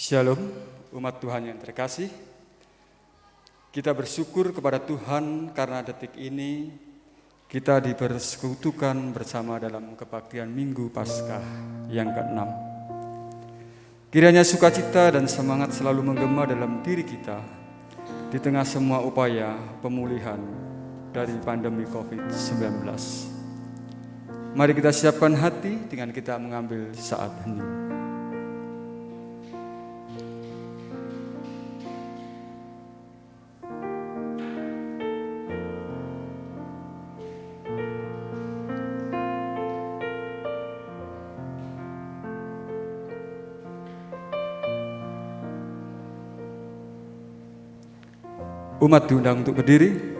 Shalom, umat Tuhan yang terkasih. Kita bersyukur kepada Tuhan karena detik ini kita dipersekutukan bersama dalam kebaktian Minggu Paskah yang ke-6. Kiranya sukacita dan semangat selalu menggema dalam diri kita di tengah semua upaya pemulihan dari pandemi COVID-19. Mari kita siapkan hati dengan kita mengambil saat hening. Umat diundang untuk berdiri.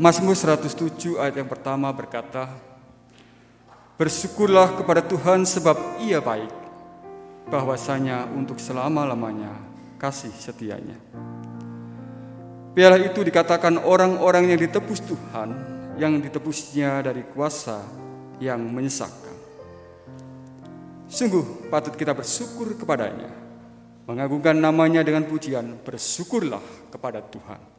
Mazmur 107 ayat yang pertama berkata, "Bersyukurlah kepada Tuhan sebab Ia baik, bahwasanya untuk selama-lamanya kasih setianya." Piala itu dikatakan orang-orang yang ditebus Tuhan, yang ditebusnya dari kuasa yang menyesakkan. Sungguh patut kita bersyukur kepadanya, mengagungkan namanya dengan pujian, "Bersyukurlah kepada Tuhan."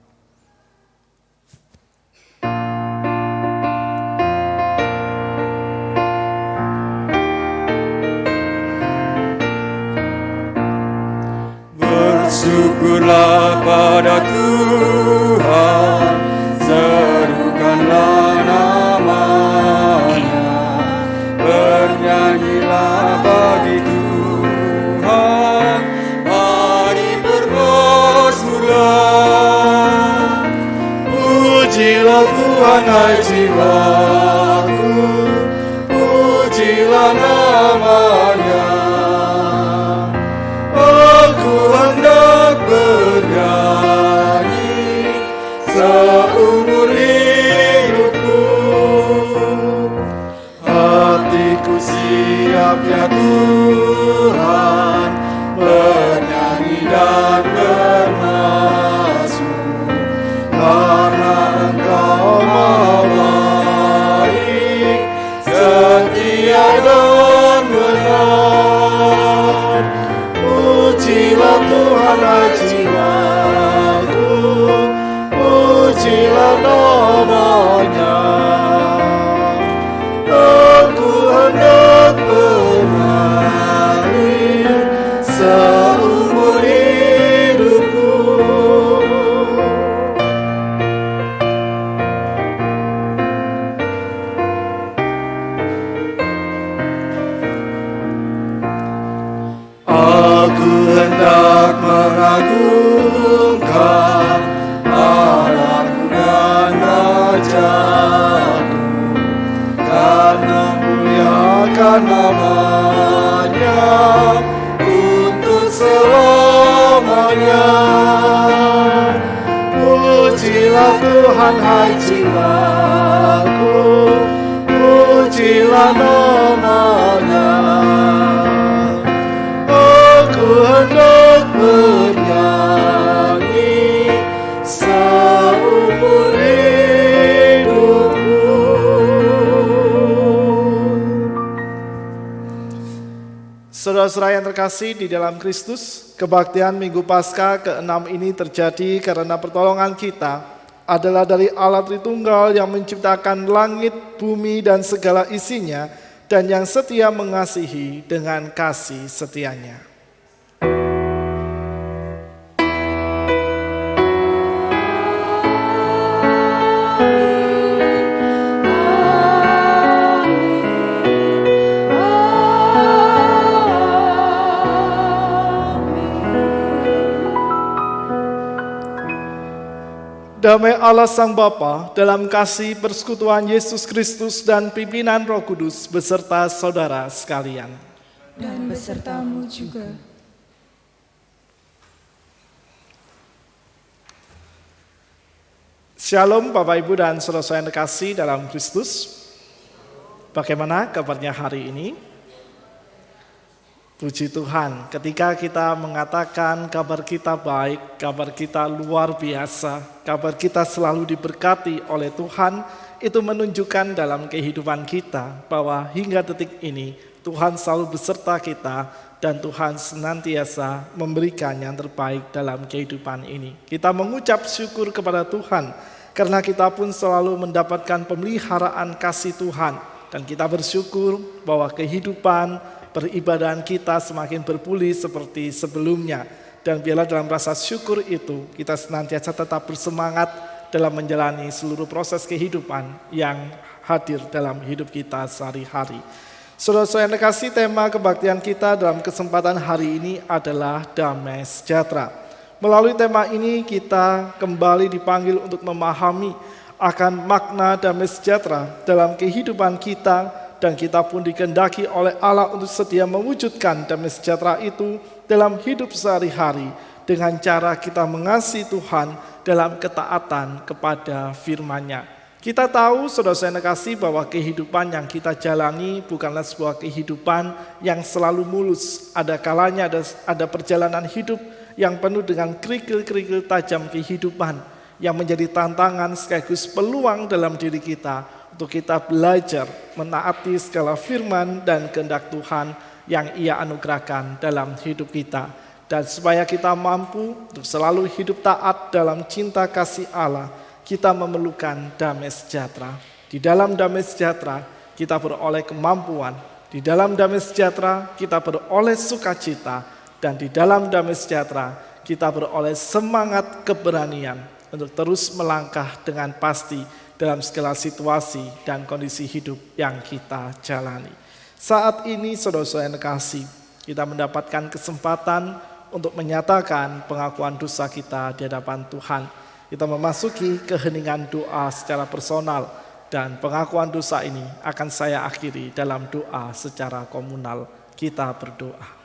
Bersyukurlah pada Tuhan, serukanlah namanya, bernyanyilah bagi Tuhan, mari bermazmurlah. Pujilah Tuhan hai jiwaku, pujilah namanya. Aku hendak bernyanyi seumur hidupku. Hatiku siap ya Tuhan, bernyanyi dan bermazmur, karena Engkau Maha baik, setia dan benar. Pujilah Tuhan hai jiwaku, pujilah namanya. Aku hendak bernyanyi seumur hidupku. Aku hendak mengagungkan Allahku dan Rajaku, karena muliakan namanya untuk selamanya. Pujilah Tuhan hai jiwaku, pujilah namanya. Aku hendak bernyanyi seumur hidupku. Saudara-saudara yang terkasih di dalam Kristus, kebaktian Minggu Paskah ke-6 ini terjadi karena pertolongan kita adalah dari Allah Tritunggal yang menciptakan langit, bumi, dan segala isinya, dan yang setia mengasihi dengan kasih setianya. Damai Allah Sang Bapa dalam kasih persekutuan Yesus Kristus dan pimpinan Roh Kudus beserta saudara sekalian. Dan besertamu juga. Shalom Bapak Ibu dan saudara yang terkasih dalam Kristus. Bagaimana kabarnya hari ini? Puji Tuhan, ketika kita mengatakan kabar kita baik, kabar kita luar biasa, kabar kita selalu diberkati oleh Tuhan, itu menunjukkan dalam kehidupan kita bahwa hingga detik ini Tuhan selalu beserta kita dan Tuhan senantiasa memberikan yang terbaik dalam kehidupan ini. Kita mengucap syukur kepada Tuhan karena kita pun selalu mendapatkan pemeliharaan kasih Tuhan. Dan kita bersyukur bahwa kehidupan peribadahan kita semakin berpulih seperti sebelumnya. Dan biarlah dalam rasa syukur itu kita senantiasa tetap bersemangat dalam menjalani seluruh proses kehidupan yang hadir dalam hidup kita sehari-hari. Saudara-saudara yang terkasih, tema kebaktian kita dalam kesempatan hari ini adalah damai sejahtera. Melalui tema ini kita kembali dipanggil untuk memahami akan makna damai sejahtera dalam kehidupan kita, dan kita pun dikehendaki oleh Allah untuk setia mewujudkan damai sejahtera itu dalam hidup sehari-hari dengan cara kita mengasihi Tuhan dalam ketaatan kepada firman-Nya. Kita tahu, saudara-saudara yang terkasih, bahwa kehidupan yang kita jalani bukanlah sebuah kehidupan yang selalu mulus. Ada kalanya ada perjalanan hidup yang penuh dengan kerikil-kerikil tajam kehidupan yang menjadi tantangan sekaligus peluang dalam diri kita untuk kita belajar menaati segala firman dan kehendak Tuhan yang Ia anugerahkan dalam hidup kita. Dan supaya kita mampu untuk selalu hidup taat dalam cinta kasih Allah, kita memerlukan damai sejahtera. Di dalam damai sejahtera kita beroleh kemampuan. Di dalam damai sejahtera kita beroleh sukacita. Dan di dalam damai sejahtera kita beroleh semangat keberanian untuk terus melangkah dengan pasti dalam segala situasi dan kondisi hidup yang kita jalani. Saat ini saudara-saudara yang terkasih, kita mendapatkan kesempatan untuk menyatakan pengakuan dosa kita di hadapan Tuhan. Kita memasuki keheningan doa secara personal, dan pengakuan dosa ini akan saya akhiri dalam doa secara komunal. Kita berdoa.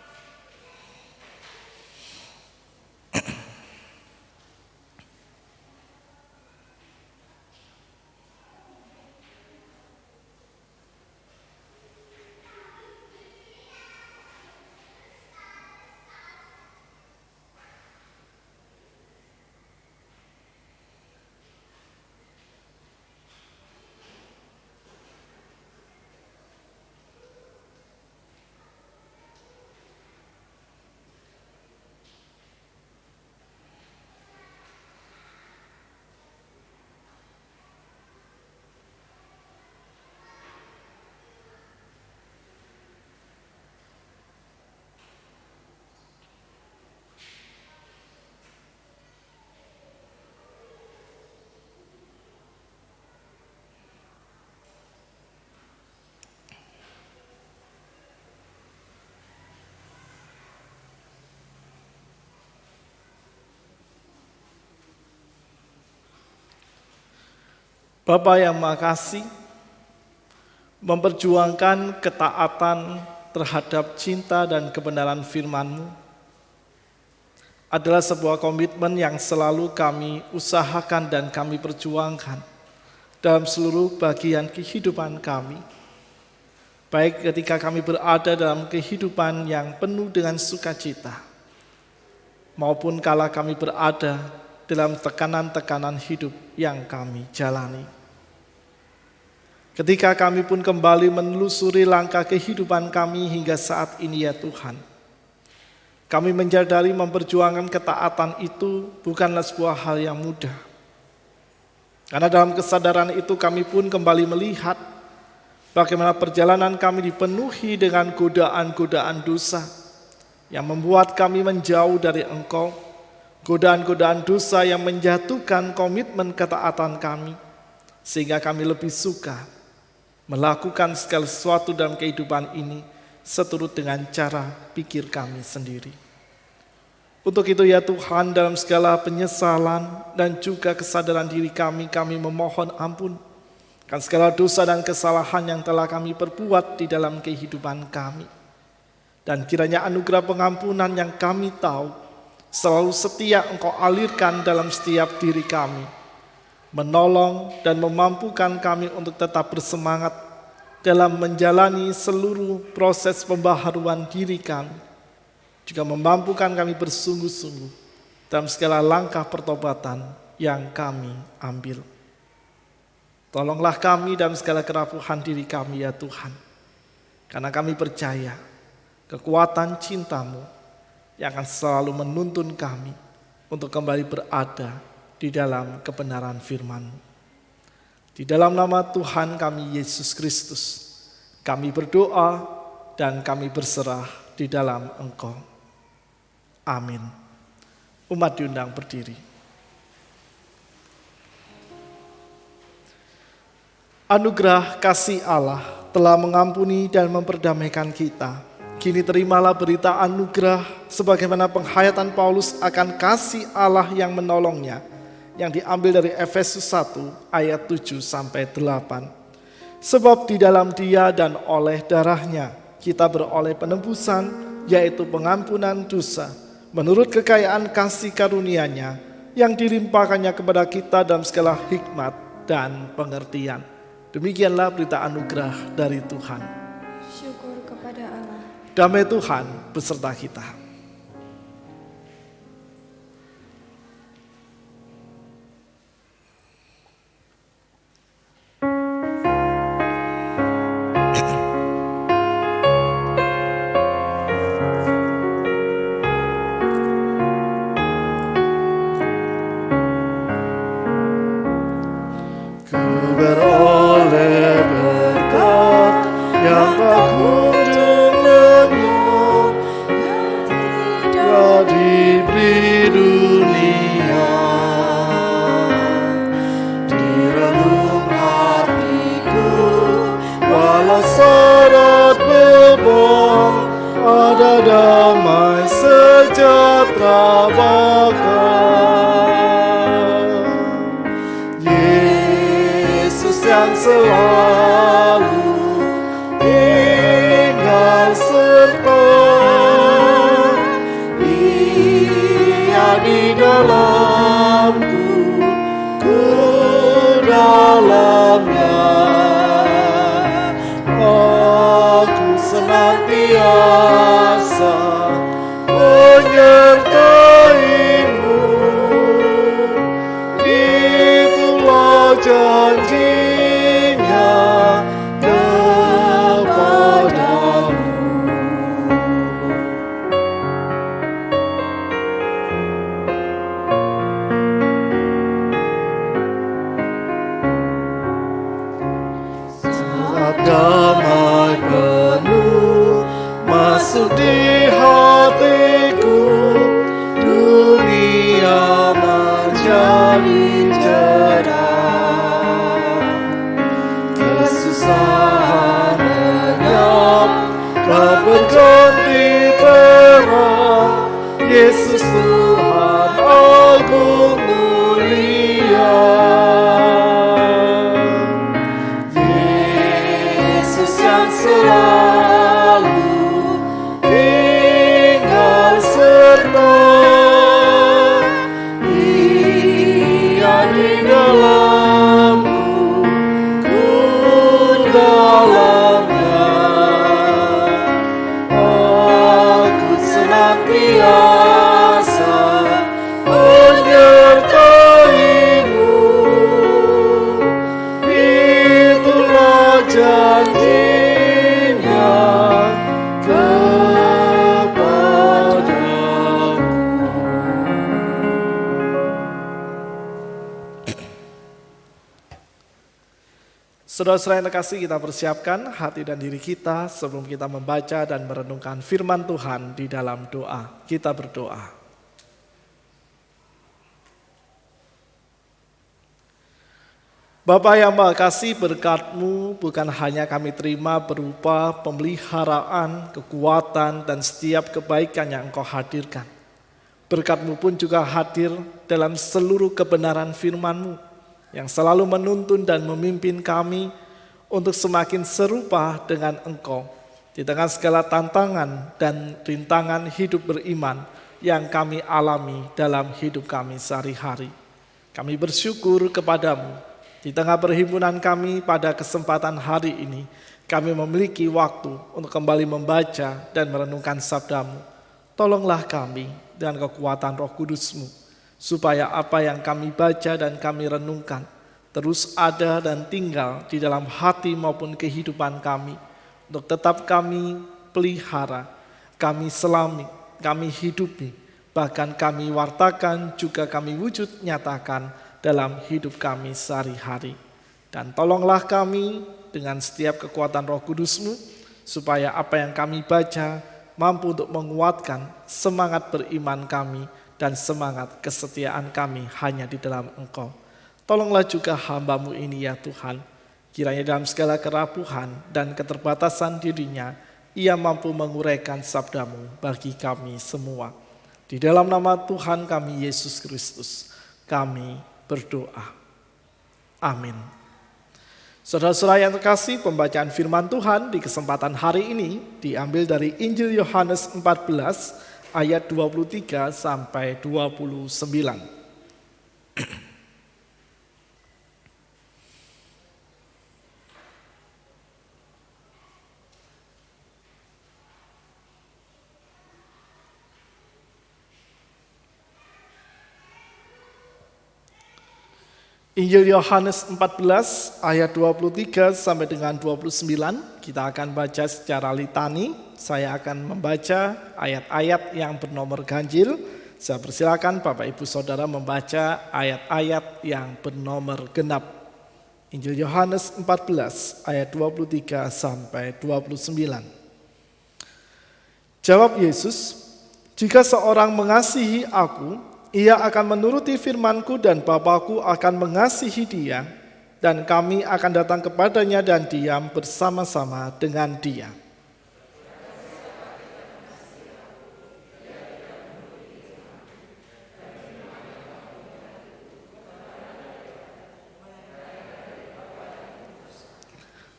Bapa yang Maha Kasih, memperjuangkan ketaatan terhadap cinta dan kebenaran firman-Mu adalah sebuah komitmen yang selalu kami usahakan dan kami perjuangkan dalam seluruh bagian kehidupan kami. Baik ketika kami berada dalam kehidupan yang penuh dengan sukacita, maupun kala kami berada dalam tekanan-tekanan hidup yang kami jalani. Ketika kami pun kembali menelusuri langkah kehidupan kami hingga saat ini ya Tuhan, kami menyadari memperjuangkan ketaatan itu bukanlah sebuah hal yang mudah. Karena dalam kesadaran itu kami pun kembali melihat bagaimana perjalanan kami dipenuhi dengan godaan-godaan dosa yang membuat kami menjauh dari Engkau, godaan-godaan dosa yang menjatuhkan komitmen ketaatan kami, sehingga kami lebih suka melakukan segala sesuatu dalam kehidupan ini seturut dengan cara pikir kami sendiri. Untuk itu ya Tuhan, dalam segala penyesalan dan juga kesadaran diri kami memohon ampun akan segala dosa dan kesalahan yang telah kami perbuat di dalam kehidupan kami. Dan kiranya anugerah pengampunan yang kami tahu selalu setia Engkau alirkan dalam setiap diri kami. menolong dan memampukan kami untuk tetap bersemangat dalam menjalani seluruh proses pembaharuan diri kami, juga memampukan kami bersungguh-sungguh dalam segala langkah pertobatan yang kami ambil. Tolonglah kami dalam segala kerapuhan diri kami ya Tuhan, karena kami percaya kekuatan cinta-Mu yang akan selalu menuntun kami untuk kembali berada di dalam kebenaran firman-Mu. Di dalam nama Tuhan kami Yesus Kristus, kami berdoa dan kami berserah di dalam Engkau. Amin. Umat diundang berdiri. Anugerah kasih Allah telah mengampuni dan memperdamaikan kita. Kini terimalah berita anugerah sebagaimana penghayatan Paulus akan kasih Allah yang menolongnya, yang diambil dari Efesus 1 ayat 7 sampai 8. Sebab di dalam Dia dan oleh darahnya kita beroleh penebusan, yaitu pengampunan dosa, menurut kekayaan kasih karunia-Nya yang dilimpahkannya kepada kita dalam segala hikmat dan pengertian. Demikianlah berita anugerah dari Tuhan. Syukur kepada Allah. Damai Tuhan beserta kita. Beroleh berkat yang tak kunjung lenyap, yang diberi dunia. Di relung hatiku, walau syarat beban, ada damai sejahtera bakal. Yang selalu tinggal serta, Ia di dalamku, ku dalamnya. Aku senantiasa menyertai-Mu, itulah janji damai penuh masuk di hatiku, dunia menjadi cerah. Kesusahan lenyap, kau berganti terang. Yesus Tuhan agung mulia. Selalu tinggal serta, Ia di dalamku, ku dalamnya. Aku senantiasa menyertai-Mu, itulah janji Saudara-saudara yang terkasih, kita persiapkan hati dan diri kita sebelum kita membaca dan merenungkan firman Tuhan di dalam doa. Kita berdoa. Bapa yang Maha Kasih, berkat-Mu bukan hanya kami terima berupa pemeliharaan, kekuatan, dan setiap kebaikan yang Engkau hadirkan. Berkat-Mu pun juga hadir dalam seluruh kebenaran firman-Mu yang selalu menuntun dan memimpin kami untuk semakin serupa dengan Engkau di tengah segala tantangan dan rintangan hidup beriman yang kami alami dalam hidup kami sehari-hari. Kami bersyukur kepadamu. Di tengah perhimpunan kami pada kesempatan hari ini, kami memiliki waktu untuk kembali membaca dan merenungkan sabdamu. Tolonglah kami dengan kekuatan Roh Kudus-Mu, supaya apa yang kami baca dan kami renungkan terus ada dan tinggal di dalam hati maupun kehidupan kami, untuk tetap kami pelihara, kami selami, kami hidupi, bahkan kami wartakan juga kami wujud nyatakan dalam hidup kami sehari-hari. Dan tolonglah kami dengan setiap kekuatan Roh Kudus-Mu, supaya apa yang kami baca mampu untuk menguatkan semangat beriman kami dan semangat kesetiaan kami hanya di dalam Engkau. Tolonglah juga hamba-Mu ini ya Tuhan, kiranya dalam segala kerapuhan dan keterbatasan dirinya, ia mampu menguraikan sabda-Mu bagi kami semua. Di dalam nama Tuhan kami Yesus Kristus, kami berdoa. Amin. Saudara-saudara yang terkasih, pembacaan firman Tuhan di kesempatan hari ini diambil dari Injil Yohanes 14 ayat 23 sampai 29. Injil Yohanes 14 ayat 23 sampai dengan 29, kita akan baca secara litani. Saya akan membaca ayat-ayat yang bernomor ganjil. Saya persilakan Bapak Ibu Saudara membaca ayat-ayat yang bernomor genap. Injil Yohanes 14 ayat 23 sampai 29. Jawab Yesus, "Jika seorang mengasihi aku, ia akan menuruti firman-Ku dan Bapa-Ku akan mengasihi dia, dan kami akan datang kepadanya dan diam bersama-sama dengan dia."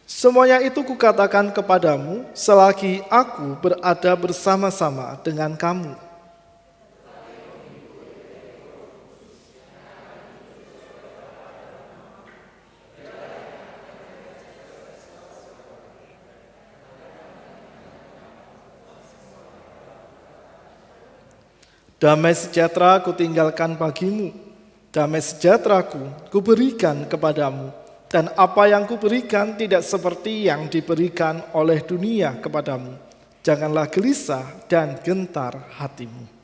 Semuanya itu kukatakan kepadamu selagi aku berada bersama-sama dengan kamu. Damai sejahtera kutinggalkan bagimu, damai sejahteraku kuberikan kepadamu, dan apa yang kuberikan tidak seperti yang diberikan oleh dunia kepadamu. Janganlah gelisah dan gentar hatimu.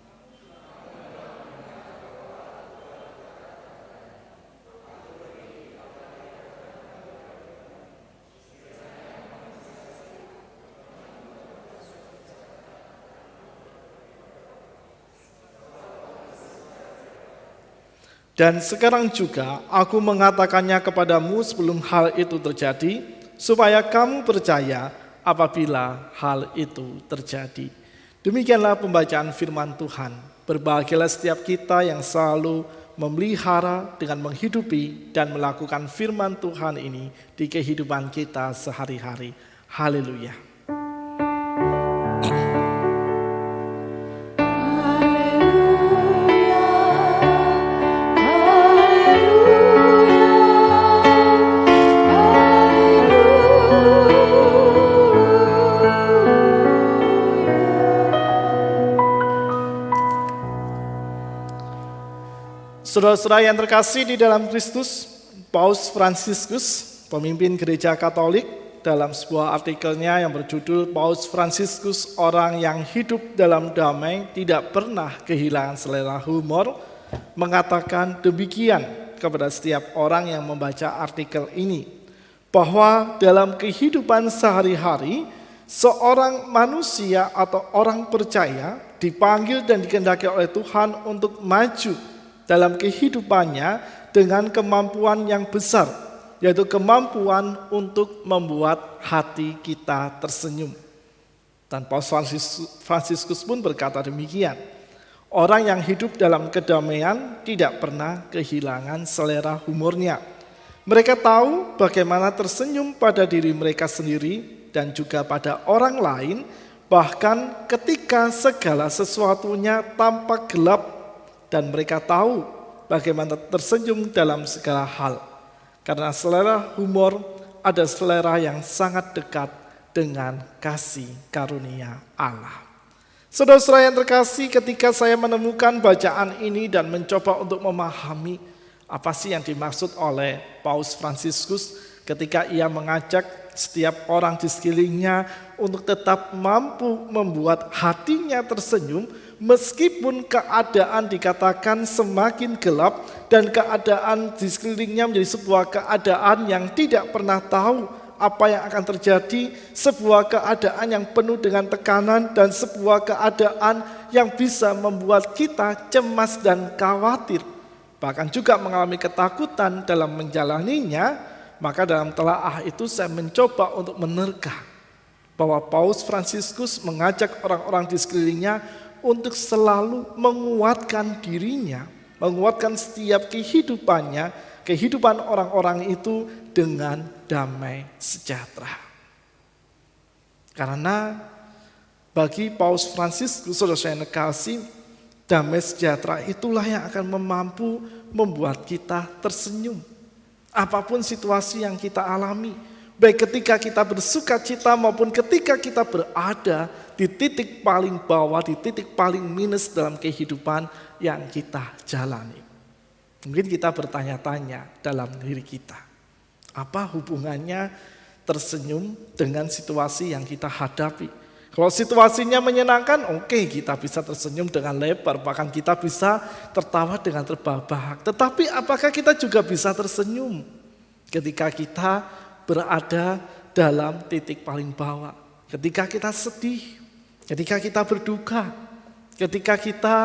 Dan sekarang juga aku mengatakannya kepadamu sebelum hal itu terjadi, supaya kamu percaya apabila hal itu terjadi. Demikianlah pembacaan firman Tuhan. Berbahagialah setiap kita yang selalu memelihara dengan menghidupi dan melakukan firman Tuhan ini di kehidupan kita sehari-hari. Haleluya. Saudara-saudara yang terkasih di dalam Kristus, Paus Fransiskus, pemimpin gereja Katolik, dalam sebuah artikelnya yang berjudul Paus Fransiskus, orang yang hidup dalam damai tidak pernah kehilangan selera humor, mengatakan demikian kepada setiap orang yang membaca artikel ini, bahwa dalam kehidupan sehari-hari, seorang manusia atau orang percaya dipanggil dan dikehendaki oleh Tuhan untuk maju dalam kehidupannya dengan kemampuan yang besar, yaitu kemampuan untuk membuat hati kita tersenyum. Dan Paus Fransiskus pun berkata demikian, orang yang hidup dalam kedamaian tidak pernah kehilangan selera humornya. Mereka tahu bagaimana tersenyum pada diri mereka sendiri dan juga pada orang lain, bahkan ketika segala sesuatunya tampak gelap. Dan mereka tahu bagaimana tersenyum dalam segala hal. Karena selera humor ada selera yang sangat dekat dengan kasih karunia Allah. Saudara-saudara yang terkasih, ketika saya menemukan bacaan ini dan mencoba untuk memahami apa sih yang dimaksud oleh Paus Fransiskus ketika ia mengajak setiap orang di sekelilingnya untuk tetap mampu membuat hatinya tersenyum meskipun keadaan dikatakan semakin gelap dan keadaan di sekelilingnya menjadi sebuah keadaan yang tidak pernah tahu apa yang akan terjadi, sebuah keadaan yang penuh dengan tekanan dan sebuah keadaan yang bisa membuat kita cemas dan khawatir, bahkan juga mengalami ketakutan dalam menjalaninya. Maka dalam telaah itu saya mencoba untuk menerka bahwa Paus Fransiskus mengajak orang-orang di sekelilingnya untuk selalu menguatkan dirinya, menguatkan setiap kehidupannya, kehidupan orang-orang itu dengan damai sejahtera. Karena bagi Paus Fransiskus, saudara saya kasih, damai sejahtera itulah yang akan mampu membuat kita tersenyum. Apapun situasi yang kita alami, baik ketika kita bersuka cita maupun ketika kita berada di titik paling bawah, di titik paling minus dalam kehidupan yang kita jalani. Mungkin kita bertanya-tanya dalam diri kita, apa hubungannya tersenyum dengan situasi yang kita hadapi? Kalau situasinya menyenangkan, oke, kita bisa tersenyum dengan lebar, bahkan kita bisa tertawa dengan terbahak-bahak. Tetapi apakah kita juga bisa tersenyum ketika kita berada dalam titik paling bawah? Ketika kita sedih, ketika kita berduka, ketika kita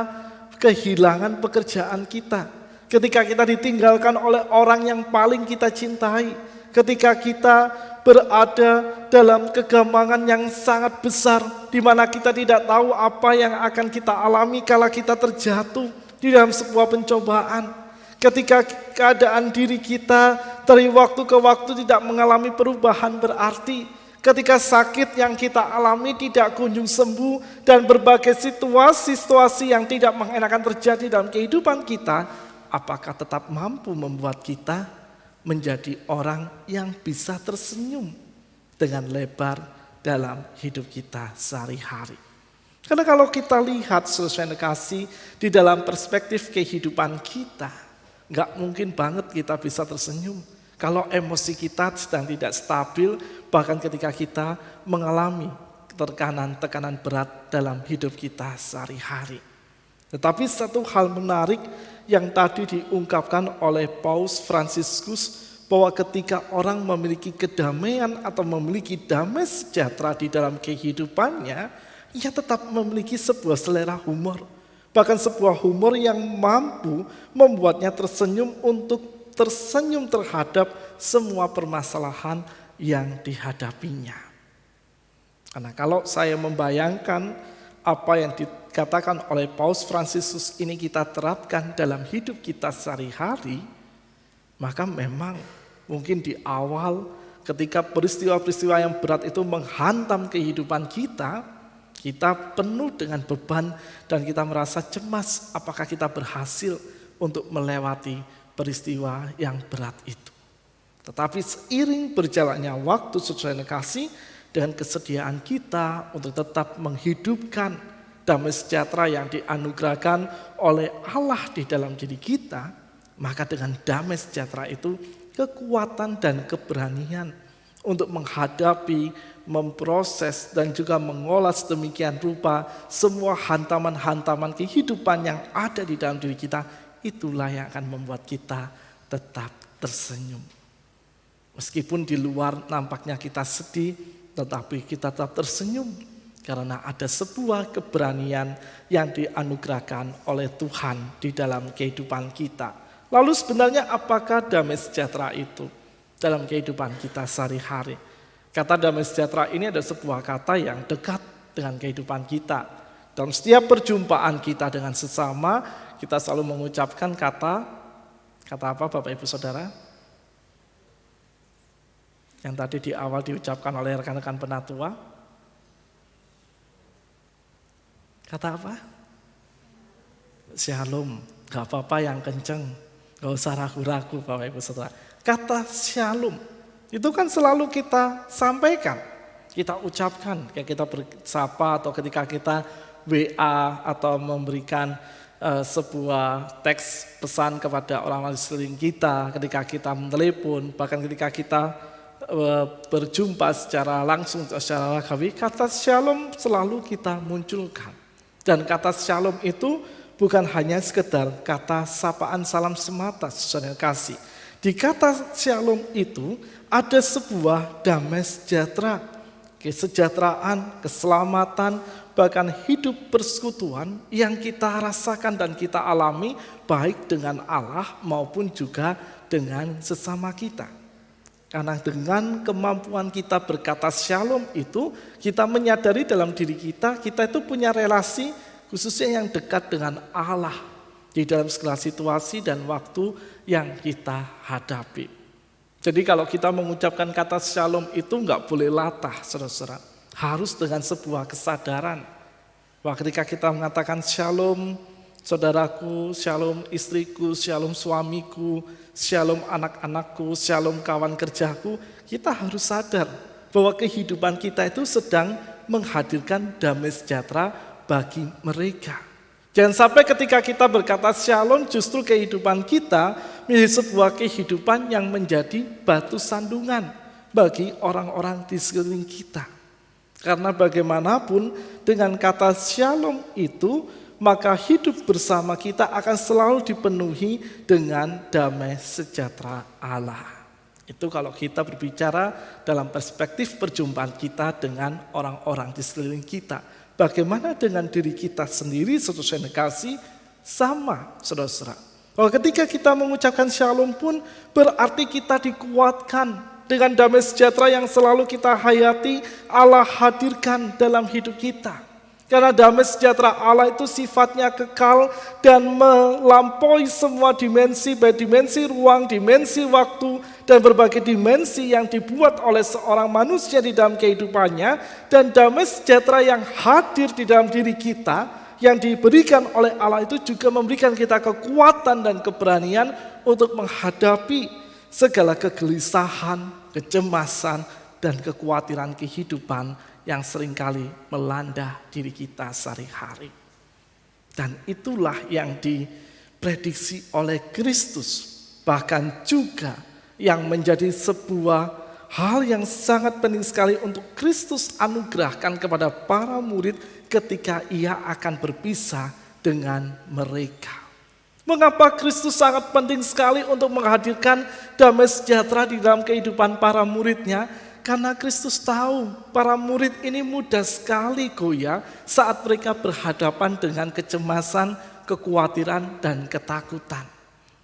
kehilangan pekerjaan kita, ketika kita ditinggalkan oleh orang yang paling kita cintai, ketika kita berada dalam kegamangan yang sangat besar, di mana kita tidak tahu apa yang akan kita alami kala kita terjatuh di dalam sebuah pencobaan. Ketika keadaan diri kita dari waktu ke waktu tidak mengalami perubahan berarti, ketika sakit yang kita alami tidak kunjung sembuh, dan berbagai situasi-situasi yang tidak mengenakan terjadi dalam kehidupan kita, apakah tetap mampu membuat kita menjadi orang yang bisa tersenyum dengan lebar dalam hidup kita sehari-hari? Karena kalau kita lihat sesuai kasih di dalam perspektif kehidupan kita, gak mungkin banget kita bisa tersenyum kalau emosi kita sedang tidak stabil, bahkan ketika kita mengalami tekanan berat dalam hidup kita sehari-hari. Tetapi satu hal menarik yang tadi diungkapkan oleh Paus Fransiskus, bahwa ketika orang memiliki kedamaian atau memiliki damai sejahtera di dalam kehidupannya, ia tetap memiliki sebuah selera humor. Bahkan sebuah humor yang mampu membuatnya tersenyum untuk tersenyum terhadap semua permasalahan yang dihadapinya. Karena kalau saya membayangkan apa yang dikatakan oleh Paus Fransiskus ini kita terapkan dalam hidup kita sehari-hari, maka memang mungkin di awal ketika peristiwa-peristiwa yang berat itu menghantam kehidupan kita, kita penuh dengan beban dan kita merasa cemas apakah kita berhasil untuk melewati peristiwa yang berat itu. Tetapi seiring berjalannya waktu sesuai kasih, dengan kesediaan kita untuk tetap menghidupkan damai sejahtera yang dianugerahkan oleh Allah di dalam diri kita, maka dengan damai sejahtera itu kekuatan dan keberanian untuk menghadapi, memproses dan juga mengolah sedemikian rupa semua hantaman-hantaman kehidupan yang ada di dalam diri kita, itulah yang akan membuat kita tetap tersenyum. Meskipun di luar nampaknya kita sedih, tetapi kita tetap tersenyum karena ada sebuah keberanian yang dianugerahkan oleh Tuhan di dalam kehidupan kita. Lalu sebenarnya apakah damai sejahtera itu dalam kehidupan kita sehari-hari? Kata damai sejahtera ini adalah sebuah kata yang dekat dengan kehidupan kita. Dalam setiap perjumpaan kita dengan sesama, kita selalu mengucapkan kata apa Bapak Ibu Saudara? Yang tadi di awal diucapkan oleh rekan-rekan penatua. Kata apa? Shalom. Gak apa-apa yang kenceng, gak usah ragu-ragu Bapak Ibu Saudara. Kata shalom itu kan selalu kita sampaikan, kita ucapkan, kayak kita bersapa atau ketika kita WA atau memberikan sebuah teks pesan kepada orang-orang di sekeliling kita, ketika kita menelepon, bahkan ketika kita berjumpa secara langsung, secara ragawi, kata shalom selalu kita munculkan. Dan kata shalom itu bukan hanya sekedar kata sapaan salam semata, saudara kasih. Di kata shalom itu ada sebuah damai sejahtera, kesejahteraan, keselamatan, bahkan hidup persekutuan yang kita rasakan dan kita alami baik dengan Allah maupun juga dengan sesama kita. Karena dengan kemampuan kita berkata shalom itu, kita menyadari dalam diri kita itu punya relasi khususnya yang dekat dengan Allah di dalam segala situasi dan waktu yang kita hadapi. Jadi kalau kita mengucapkan kata shalom itu enggak boleh latah, saudara-saudara. Harus dengan sebuah kesadaran. Bahwa ketika kita mengatakan shalom saudaraku, shalom istriku, shalom suamiku, shalom anak-anakku, shalom kawan kerjaku, kita harus sadar bahwa kehidupan kita itu sedang menghadirkan damai sejahtera bagi mereka. Jangan sampai ketika kita berkata shalom justru kehidupan kita menjadi sebuah kehidupan yang menjadi batu sandungan bagi orang-orang di sekeliling kita. Karena bagaimanapun dengan kata shalom itu, maka hidup bersama kita akan selalu dipenuhi dengan damai sejahtera Allah. Itu kalau kita berbicara dalam perspektif perjumpaan kita dengan orang-orang di sekeliling kita. Bagaimana dengan diri kita sendiri, saudara kasih, sama saudara-saudara. Bahwa ketika kita mengucapkan shalom pun berarti kita dikuatkan dengan damai sejahtera yang selalu kita hayati, Allah hadirkan dalam hidup kita. Karena damai sejahtera Allah itu sifatnya kekal dan melampaui semua dimensi, baik dimensi ruang, dimensi waktu, dan berbagai dimensi yang dibuat oleh seorang manusia di dalam kehidupannya. Dan damai sejahtera yang hadir di dalam diri kita, yang diberikan oleh Allah itu juga memberikan kita kekuatan dan keberanian untuk menghadapi segala kegelisahan, kecemasan, dan kekhawatiran kehidupan yang seringkali melanda diri kita sehari-hari. Dan itulah yang diprediksi oleh Kristus, bahkan juga yang menjadi sebuah hal yang sangat penting sekali untuk Kristus anugerahkan kepada para murid ketika ia akan berpisah dengan mereka. Mengapa Kristus sangat penting sekali untuk menghadirkan damai sejahtera di dalam kehidupan para muridnya? Karena Kristus tahu para murid ini mudah sekali goyah saat mereka berhadapan dengan kecemasan, kekhawatiran, dan ketakutan.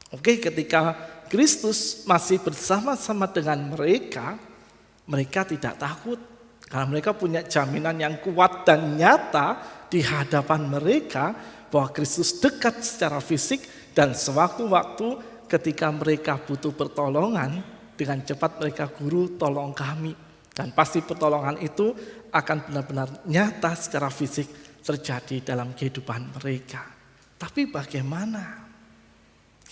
Oke, ketika Kristus masih bersama-sama dengan mereka, mereka tidak takut. Karena mereka punya jaminan yang kuat dan nyata di hadapan mereka bahwa Kristus dekat secara fisik dan sewaktu-waktu ketika mereka butuh pertolongan, dengan cepat mereka, Guru tolong kami. Dan pasti pertolongan itu akan benar-benar nyata secara fisik terjadi dalam kehidupan mereka. Tapi bagaimana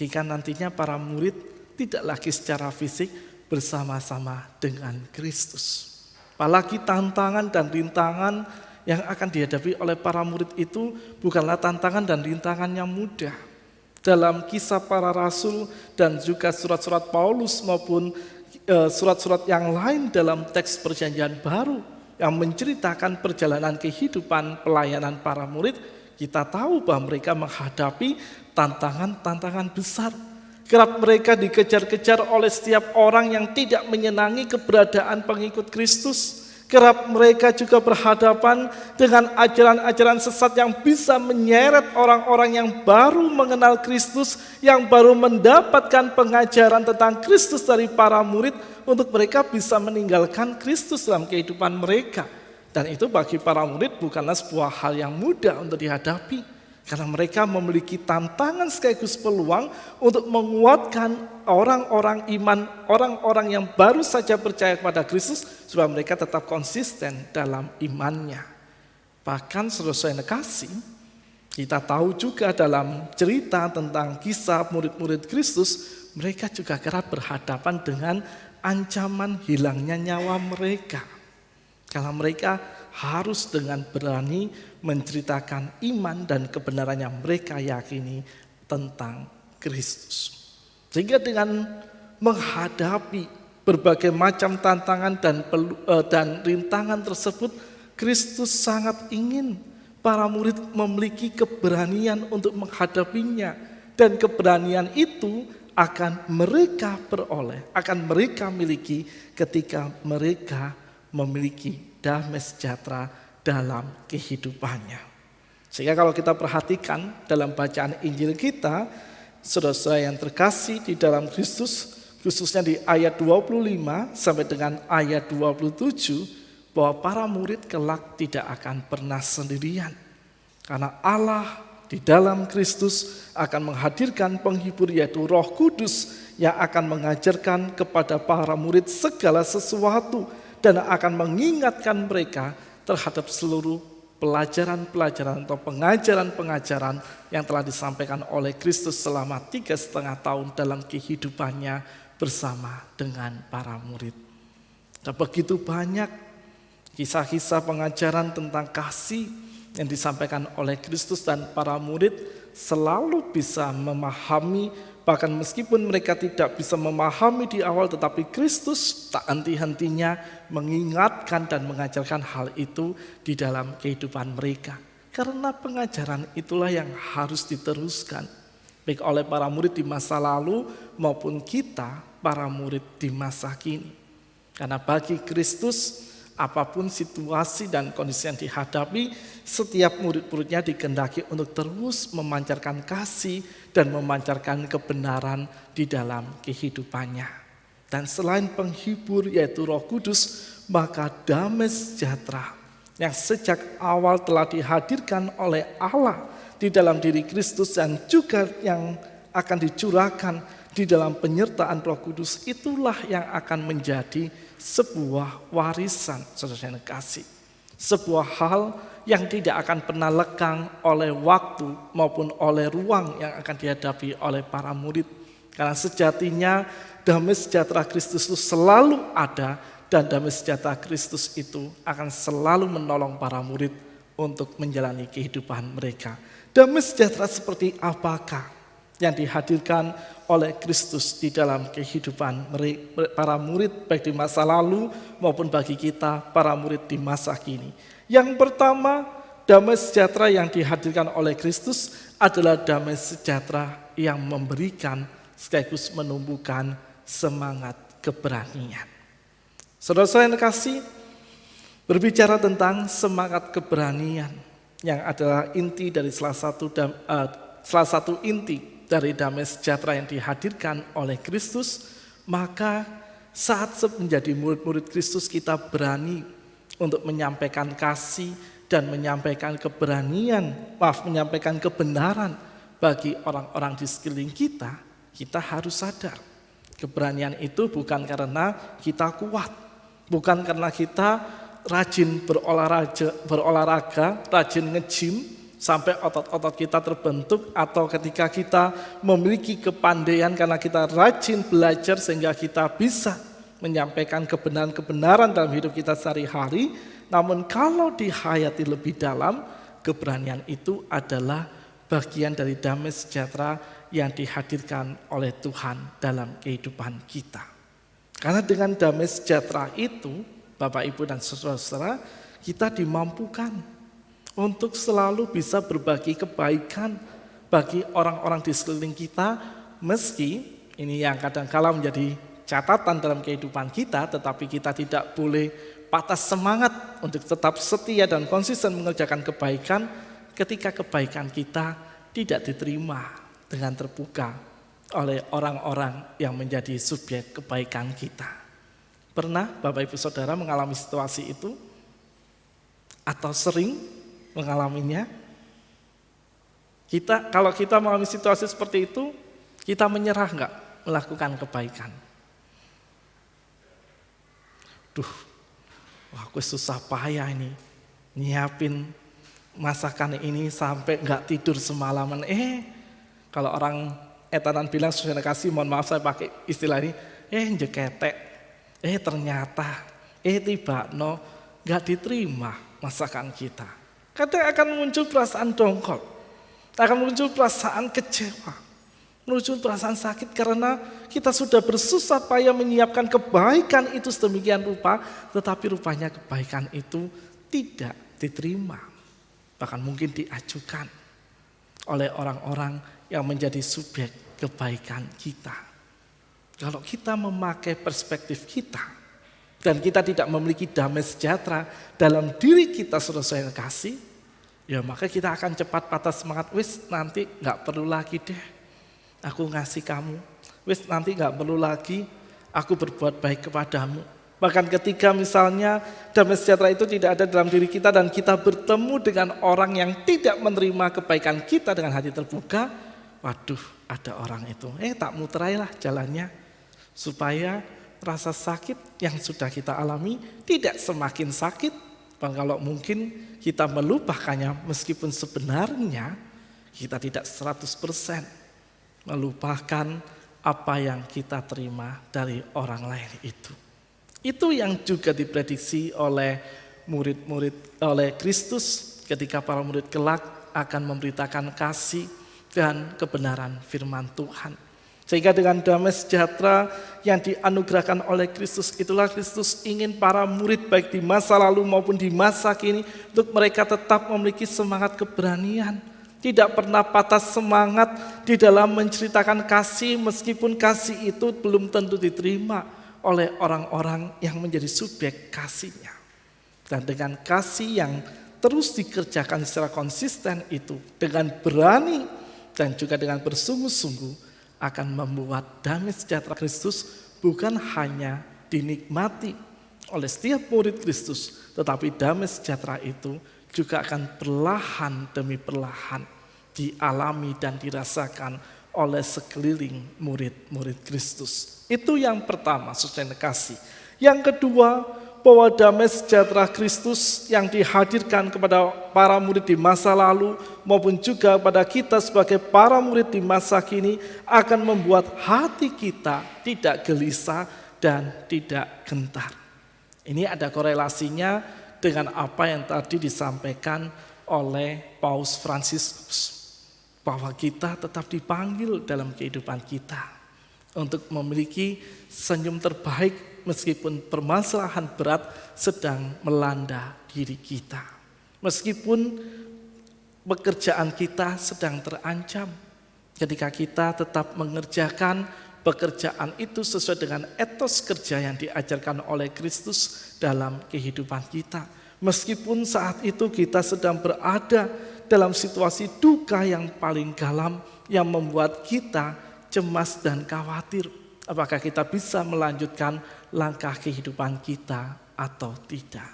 jika nantinya para murid tidak lagi secara fisik bersama-sama dengan Kristus? Apalagi tantangan dan rintangan yang akan dihadapi oleh para murid itu bukanlah tantangan dan rintangan yang mudah. Dalam kisah para rasul dan juga surat-surat Paulus maupun surat-surat yang lain dalam teks perjanjian baru yang menceritakan perjalanan kehidupan pelayanan para murid, kita tahu bahwa mereka menghadapi tantangan-tantangan besar. Kerap mereka dikejar-kejar oleh setiap orang yang tidak menyenangi keberadaan pengikut Kristus. Kerap mereka juga berhadapan dengan ajaran-ajaran sesat yang bisa menyeret orang-orang yang baru mengenal Kristus, yang baru mendapatkan pengajaran tentang Kristus dari para murid, untuk mereka bisa meninggalkan Kristus dalam kehidupan mereka. Dan itu bagi para murid bukanlah sebuah hal yang mudah untuk dihadapi. Karena mereka memiliki tantangan sekaligus peluang untuk menguatkan orang-orang iman, orang-orang yang baru saja percaya kepada Kristus, supaya mereka tetap konsisten dalam imannya. Bahkan saudara-saudara yang kasih, Kita tahu juga dalam cerita tentang kisah murid-murid Kristus, mereka juga kerap berhadapan dengan ancaman hilangnya nyawa mereka. Karena mereka harus dengan berani menceritakan iman dan kebenaran yang mereka yakini tentang Kristus. Sehingga dengan menghadapi berbagai macam tantangan dan rintangan tersebut, Kristus sangat ingin para murid memiliki keberanian untuk menghadapinya. Dan keberanian itu akan mereka peroleh, akan mereka miliki ketika mereka memiliki damai sejahtera dalam kehidupannya. Sehingga kalau kita perhatikan dalam bacaan Injil kita, saudara-saudara yang terkasih di dalam Kristus, khususnya di ayat 25 sampai dengan ayat 27, bahwa para murid kelak tidak akan pernah sendirian. Karena Allah di dalam Kristus akan menghadirkan penghibur, yaitu Roh Kudus, yang akan mengajarkan kepada para murid segala sesuatu dan akan mengingatkan mereka terhadap seluruh pelajaran-pelajaran atau pengajaran-pengajaran yang telah disampaikan oleh Kristus selama 3,5 tahun dalam kehidupannya bersama dengan para murid. Dan begitu banyak kisah-kisah pengajaran tentang kasih yang disampaikan oleh Kristus, dan para murid selalu bisa memahami, bahkan meskipun mereka tidak bisa memahami di awal, tetapi Kristus tak henti-hentinya mengingatkan dan mengajarkan hal itu di dalam kehidupan mereka. Karena pengajaran itulah yang harus diteruskan, baik oleh para murid di masa lalu maupun kita, para murid di masa kini. Karena bagi Kristus, apapun situasi dan kondisi yang dihadapi, setiap murid-muridnya dikehendaki untuk terus memancarkan kasih dan memancarkan kebenaran di dalam kehidupannya. Dan selain penghibur yaitu Roh Kudus, maka damai sejahtera yang sejak awal telah dihadirkan oleh Allah di dalam diri Kristus dan juga yang akan dicurahkan di dalam penyertaan Roh Kudus, itulah yang akan menjadi sebuah warisan, saudara yang kasih. Sebuah hal yang tidak akan pernah lekang oleh waktu maupun oleh ruang yang akan dihadapi oleh para murid. Karena sejatinya damai sejahtera Kristus itu selalu ada, dan damai sejahtera Kristus itu akan selalu menolong para murid untuk menjalani kehidupan mereka. Damai sejahtera seperti apakah yang dihadirkan oleh Kristus di dalam kehidupan para murid baik di masa lalu maupun bagi kita para murid di masa kini? Yang pertama, damai sejahtera yang dihadirkan oleh Kristus adalah damai sejahtera yang memberikan sekaligus menumbuhkan semangat keberanian. Saudara-saudara yang kasih, berbicara tentang semangat keberanian yang adalah inti dari salah satu inti dari damai sejahtera yang dihadirkan oleh Kristus, maka saat menjadi murid-murid Kristus kita berani untuk menyampaikan kasih dan menyampaikan menyampaikan kebenaran bagi orang-orang di sekeliling kita, kita harus sadar. Keberanian itu bukan karena kita kuat, bukan karena kita rajin berolahraga, rajin nge-gym, sampai otot-otot kita terbentuk, atau ketika kita memiliki kepandaian karena kita rajin belajar sehingga kita bisa menyampaikan kebenaran-kebenaran dalam hidup kita sehari-hari. Namun kalau dihayati lebih dalam, keberanian itu adalah bagian dari damai sejahtera yang dihadirkan oleh Tuhan dalam kehidupan kita. Karena dengan damai sejahtera itu, Bapak, Ibu, dan saudara-saudara, kita dimampukan untuk selalu bisa berbagi kebaikan bagi orang-orang di sekeliling kita, meski ini yang kadang-kala menjadi catatan dalam kehidupan kita, tetapi kita tidak boleh patah semangat untuk tetap setia dan konsisten mengerjakan kebaikan ketika kebaikan kita tidak diterima dengan terbuka oleh orang-orang yang menjadi subjek kebaikan kita. Pernah Bapak Ibu Saudara mengalami situasi itu? Atau sering mengalaminya? Kalau kita mengalami situasi seperti itu, kita menyerah enggak melakukan kebaikan? Wah, aku susah payah ini nyiapin masakan ini sampai nggak tidur semalaman. Kalau orang etanan bilang Saudara kasih, mohon maaf saya pakai istilah ini, jeketek, ternyata, tiba no, nggak diterima masakan kita. Kadang akan muncul perasaan dongkol, akan muncul perasaan kecewa, muncul perasaan sakit karena kita sudah bersusah payah menyiapkan kebaikan itu sedemikian rupa, tetapi rupanya kebaikan itu tidak diterima, bahkan mungkin diajukan oleh orang-orang yang menjadi subjek kebaikan kita. Kalau kita memakai perspektif kita dan kita tidak memiliki damai sejahtera dalam diri kita, saudara-saudara yang kasih, ya maka kita akan cepat patah semangat. Wis nanti nggak perlu lagi deh aku ngasih kamu. Wis nanti nggak perlu lagi aku berbuat baik kepadamu. Bahkan ketika misalnya damai sejahtera itu tidak ada dalam diri kita dan kita bertemu dengan orang yang tidak menerima kebaikan kita dengan hati terbuka, waduh, ada orang itu, tak muterailah jalannya supaya rasa sakit yang sudah kita alami tidak semakin sakit. Kalau mungkin kita melupakannya meskipun sebenarnya kita tidak 100% melupakan apa yang kita terima dari orang lain itu. Itu yang juga diprediksi oleh murid-murid, oleh Kristus ketika para murid kelak akan memberitakan kasih dan kebenaran firman Tuhan. Sehingga dengan damai sejahtera yang dianugerahkan oleh Kristus, itulah Kristus ingin para murid baik di masa lalu maupun di masa kini untuk mereka tetap memiliki semangat keberanian. Tidak pernah patah semangat di dalam menceritakan kasih meskipun kasih itu belum tentu diterima oleh orang-orang yang menjadi subjek kasihnya. Dan dengan kasih yang terus dikerjakan secara konsisten itu, dengan berani dan juga dengan bersungguh-sungguh, akan membuat damai sejahtera Kristus bukan hanya dinikmati oleh setiap murid Kristus, tetapi damai sejahtera itu juga akan perlahan demi perlahan dialami dan dirasakan oleh sekeliling murid-murid Kristus. Itu yang pertama, saudara kasih. Yang kedua, bahwa damai sejahtera Kristus yang dihadirkan kepada para murid di masa lalu maupun juga pada kita sebagai para murid di masa kini akan membuat hati kita tidak gelisah dan tidak gentar. Ini ada korelasinya dengan apa yang tadi disampaikan oleh Paus Fransiskus, bahwa kita tetap dipanggil dalam kehidupan kita untuk memiliki senyum terbaik meskipun permasalahan berat sedang melanda diri kita. Meskipun pekerjaan kita sedang terancam, ketika kita tetap mengerjakan pekerjaan itu sesuai dengan etos kerja yang diajarkan oleh Kristus dalam kehidupan kita. Meskipun saat itu kita sedang berada dalam situasi duka yang paling dalam yang membuat kita cemas dan khawatir. Apakah kita bisa melanjutkan langkah kehidupan kita atau tidak.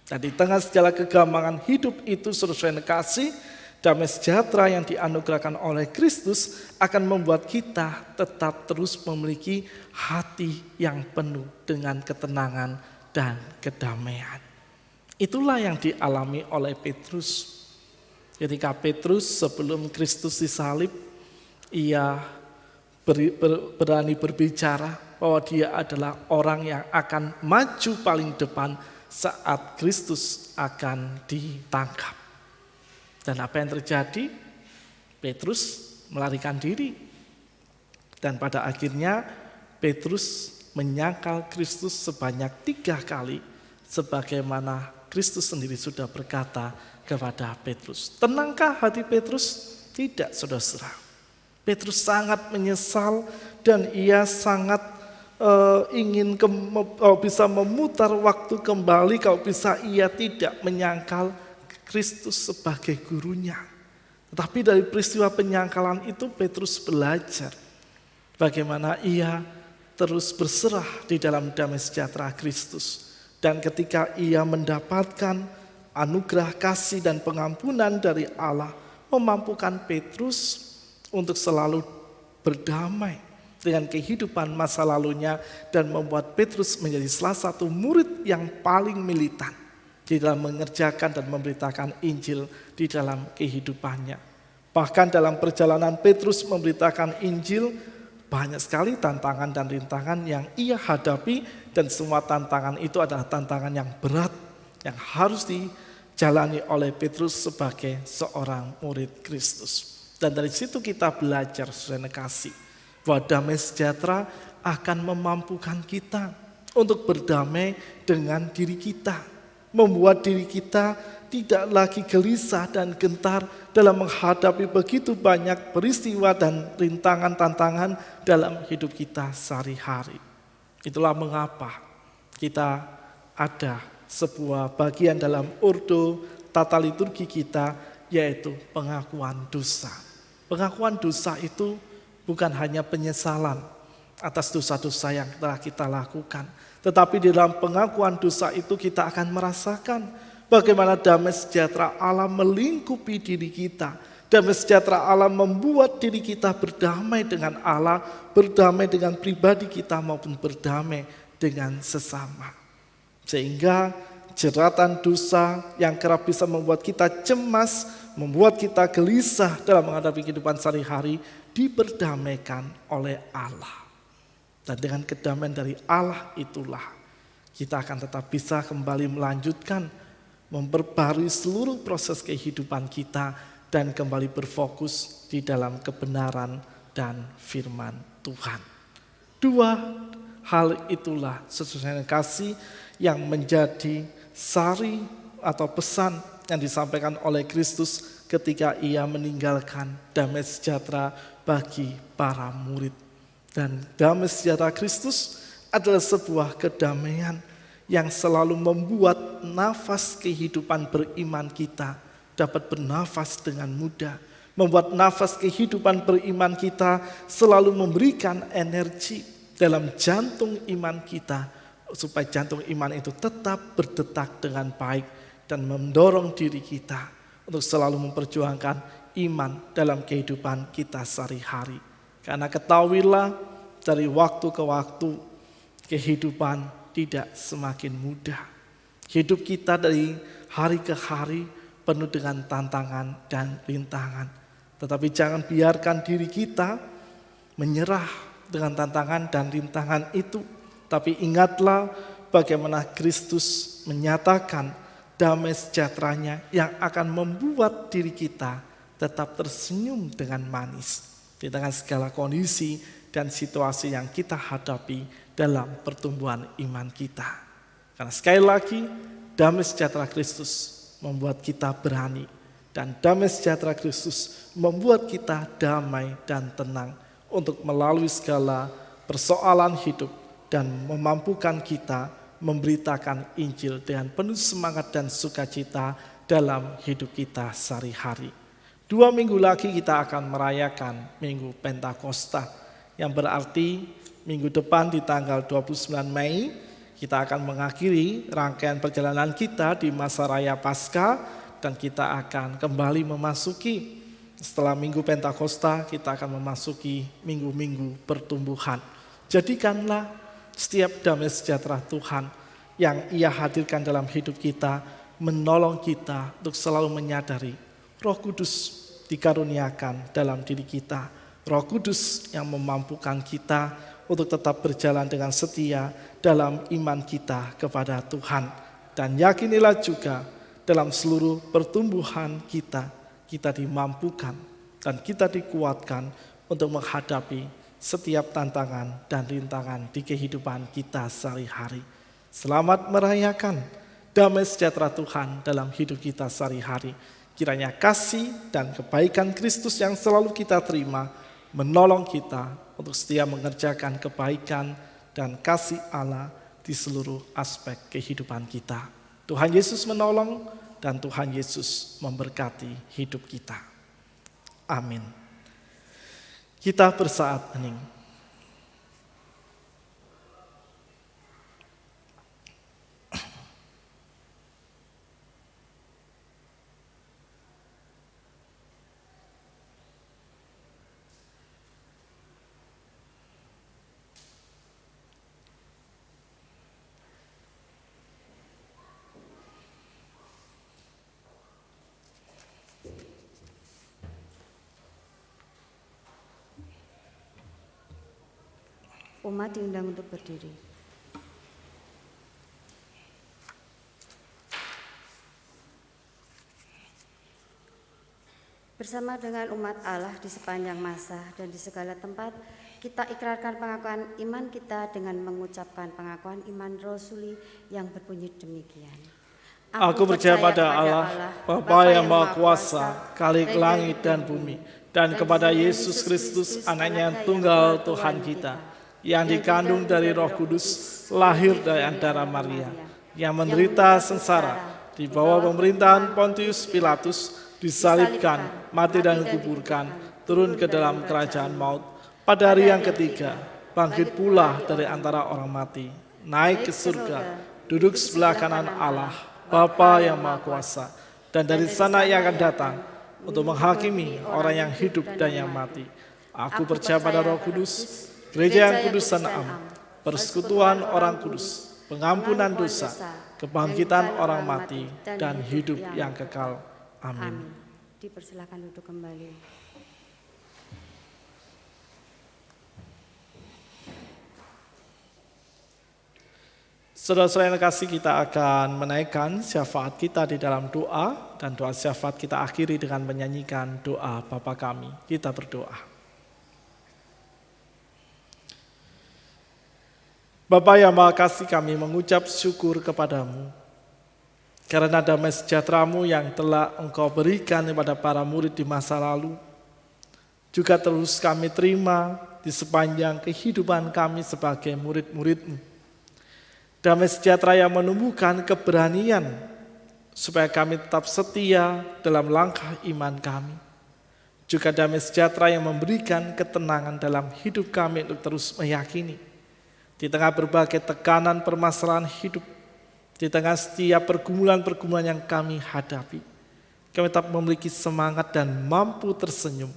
Dan di tengah segala kegampangan hidup itu, saudara kasih, damai sejahtera yang dianugerahkan oleh Kristus akan membuat kita tetap terus memiliki hati yang penuh dengan ketenangan dan kedamaian. Itulah yang dialami oleh Petrus. Ketika Petrus sebelum Kristus disalib, ia berani berbicara bahwa dia adalah orang yang akan maju paling depan saat Kristus akan ditangkap. Dan apa yang terjadi? Petrus melarikan diri. Dan pada akhirnya Petrus menyangkal Kristus sebanyak 3 kali, sebagaimana Kristus sendiri sudah berkata kepada Petrus. Tenangkah hati Petrus? Tidak, saudara-saudara. Petrus sangat menyesal dan ia sangat ingin bisa memutar waktu kembali kalau bisa ia tidak menyangkal Kristus sebagai gurunya. Tetapi dari peristiwa penyangkalan itu Petrus belajar bagaimana ia terus berserah di dalam damai sejahtera Kristus. Dan ketika ia mendapatkan anugerah kasih dan pengampunan dari Allah, memampukan Petrus untuk selalu berdamai dengan kehidupan masa lalunya dan membuat Petrus menjadi salah satu murid yang paling militan di dalam mengerjakan dan memberitakan Injil di dalam kehidupannya. Bahkan dalam perjalanan Petrus memberitakan Injil, banyak sekali tantangan dan rintangan yang ia hadapi, dan semua tantangan itu adalah tantangan yang berat yang harus dijalani oleh Petrus sebagai seorang murid Kristus. Dan dari situ kita belajar, saudara kasih, bahwa damai sejahtera akan memampukan kita untuk berdamai dengan diri kita, membuat diri kita tidak lagi gelisah dan gentar dalam menghadapi begitu banyak peristiwa dan rintangan tantangan dalam hidup kita sehari-hari. Itulah mengapa kita ada sebuah bagian dalam ordo tata liturgi kita, yaitu pengakuan dosa. Pengakuan dosa itu bukan hanya penyesalan atas dosa-dosa yang telah kita lakukan, tetapi di dalam pengakuan dosa itu kita akan merasakan bagaimana damai sejahtera Allah melingkupi diri kita. Damai sejahtera Allah membuat diri kita berdamai dengan Allah, berdamai dengan pribadi kita maupun berdamai dengan sesama. Sehingga jeratan dosa yang kerap bisa membuat kita cemas, membuat kita gelisah dalam menghadapi kehidupan sehari-hari, diperdamaikan oleh Allah. Dan dengan kedamaian dari Allah itulah kita akan tetap bisa kembali melanjutkan, memperbarui seluruh proses kehidupan kita, dan kembali berfokus di dalam kebenaran dan firman Tuhan. Dua hal itulah sesuai dengan kasih yang menjadi sari atau pesan yang disampaikan oleh Kristus ketika ia meninggalkan damai sejahtera bagi para murid. Dan damai sejahtera Kristus adalah sebuah kedamaian yang selalu membuat nafas kehidupan beriman kita dapat bernafas dengan mudah. Membuat nafas kehidupan beriman kita selalu memberikan energi dalam jantung iman kita, supaya jantung iman itu tetap berdetak dengan baik dan mendorong diri kita untuk selalu memperjuangkan iman dalam kehidupan kita sehari-hari. Karena ketahuilah, dari waktu ke waktu kehidupan tidak semakin mudah. Hidup kita dari hari ke hari penuh dengan tantangan dan rintangan. Tetapi jangan biarkan diri kita menyerah dengan tantangan dan rintangan itu. Tapi ingatlah bagaimana Kristus menyatakan damai sejahteranya yang akan membuat diri kita tetap tersenyum dengan manis di tengah segala kondisi dan situasi yang kita hadapi dalam pertumbuhan iman kita. Karena sekali lagi, damai sejahtera Kristus membuat kita berani, dan damai sejahtera Kristus membuat kita damai dan tenang untuk melalui segala persoalan hidup dan memampukan kita memberitakan Injil dengan penuh semangat dan sukacita dalam hidup kita sehari-hari. 2 minggu lagi kita akan merayakan Minggu Pentakosta, yang berarti minggu depan di tanggal 29 Mei kita akan mengakhiri rangkaian perjalanan kita di masa raya Paskah, dan kita akan kembali memasuki, setelah Minggu Pentakosta kita akan memasuki minggu-minggu pertumbuhan. Jadikanlah setiap damai sejahtera Tuhan yang Ia hadirkan dalam hidup kita menolong kita untuk selalu menyadari Roh Kudus dikaruniakan dalam diri kita. Roh Kudus yang memampukan kita untuk tetap berjalan dengan setia dalam iman kita kepada Tuhan. Dan yakinilah juga dalam seluruh pertumbuhan kita, kita dimampukan dan kita dikuatkan untuk menghadapi setiap tantangan dan rintangan di kehidupan kita sehari-hari. Selamat merayakan damai sejahtera Tuhan dalam hidup kita sehari-hari. Kiranya kasih dan kebaikan Kristus yang selalu kita terima menolong kita untuk setia mengerjakan kebaikan dan kasih Allah di seluruh aspek kehidupan kita. Tuhan Yesus menolong dan Tuhan Yesus memberkati hidup kita. Amin. Kita bersaat hening. Umat diundang untuk berdiri. Bersama dengan umat Allah di sepanjang masa dan di segala tempat, kita ikrarkan pengakuan iman kita dengan mengucapkan pengakuan iman rasuli yang berbunyi demikian. Aku percaya pada Allah, Bapa yang Maha Kuasa, Khalik langit dan bumi, dan kepada Yesus Kristus, anaknya yang tunggal Tuhan kita, yang dikandung dari Roh Kudus, lahir dari antara Maria, yang menderita sengsara, di bawah pemerintahan Pontius Pilatus, disalibkan, mati dan dikuburkan, turun ke dalam kerajaan maut. Pada hari yang ketiga, bangkit pula dari antara orang mati, naik ke surga, duduk sebelah kanan Allah, Bapa yang Maha Kuasa, dan dari sana ia akan datang untuk menghakimi orang yang hidup dan yang mati. Aku percaya pada Roh Kudus, gereja yang kudus dan am, persekutuan orang kudus, pengampunan dosa, kebangkitan orang mati, dan hidup yang kekal. Amin. Dipersilakan duduk kembali. Saudara-saudara yang kasih, kita akan menaikkan syafaat kita di dalam doa, dan doa syafaat kita akhiri dengan menyanyikan doa Bapa kami. Kita berdoa. Bapa yang Maha Kasih, kami mengucap syukur kepadamu karena damai sejahtera-Mu yang telah Engkau berikan kepada para murid di masa lalu, juga terus kami terima di sepanjang kehidupan kami sebagai murid-murid-Mu. Damai sejahtera yang menumbuhkan keberanian supaya kami tetap setia dalam langkah iman kami. Juga damai sejahtera yang memberikan ketenangan dalam hidup kami untuk terus meyakini. Di tengah berbagai tekanan permasalahan hidup, di tengah setiap pergumulan-pergumulan yang kami hadapi, kami tetap memiliki semangat dan mampu tersenyum,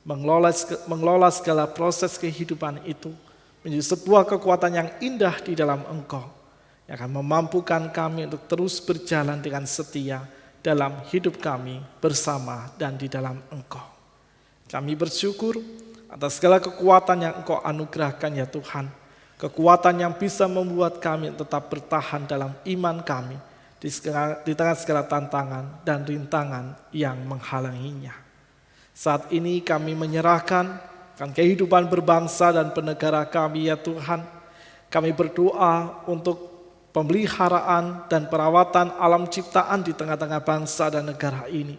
mengelola segala proses kehidupan itu menjadi sebuah kekuatan yang indah di dalam Engkau, yang akan memampukan kami untuk terus berjalan dengan setia dalam hidup kami bersama dan di dalam Engkau. Kami bersyukur atas segala kekuatan yang Engkau anugerahkan ya Tuhan, kekuatan yang bisa membuat kami tetap bertahan dalam iman kami di tengah segala tantangan dan rintangan yang menghalanginya. Saat ini kami menyerahkan kehidupan berbangsa dan bernegara kami ya Tuhan. Kami berdoa untuk pemeliharaan dan perawatan alam ciptaan di tengah-tengah bangsa dan negara ini.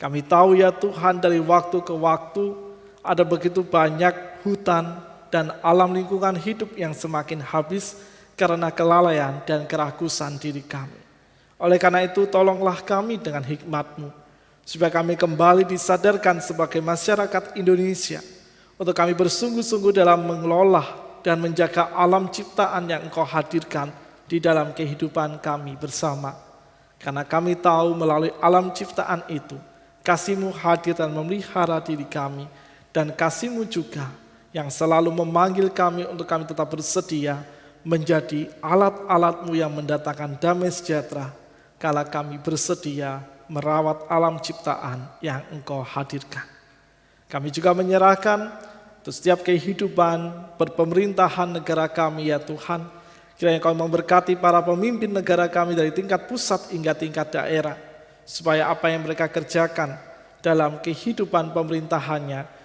Kami tahu ya Tuhan, dari waktu ke waktu ada begitu banyak hutan dan alam lingkungan hidup yang semakin habis karena kelalaian dan kerakusan diri kami. Oleh karena itu, tolonglah kami dengan hikmat-Mu, supaya kami kembali disadarkan sebagai masyarakat Indonesia, untuk kami bersungguh-sungguh dalam mengelola dan menjaga alam ciptaan yang Engkau hadirkan di dalam kehidupan kami bersama. Karena kami tahu melalui alam ciptaan itu, kasih-Mu hadir dan memelihara diri kami, dan kasih-Mu juga yang selalu memanggil kami untuk kami tetap bersedia menjadi alat-alat-Mu yang mendatangkan damai sejahtera kala kami bersedia merawat alam ciptaan yang Engkau hadirkan. Kami juga menyerahkan untuk setiap kehidupan berpemerintahan negara kami ya Tuhan. Kiranya Engkau memberkati para pemimpin negara kami dari tingkat pusat hingga tingkat daerah, supaya apa yang mereka kerjakan dalam kehidupan pemerintahannya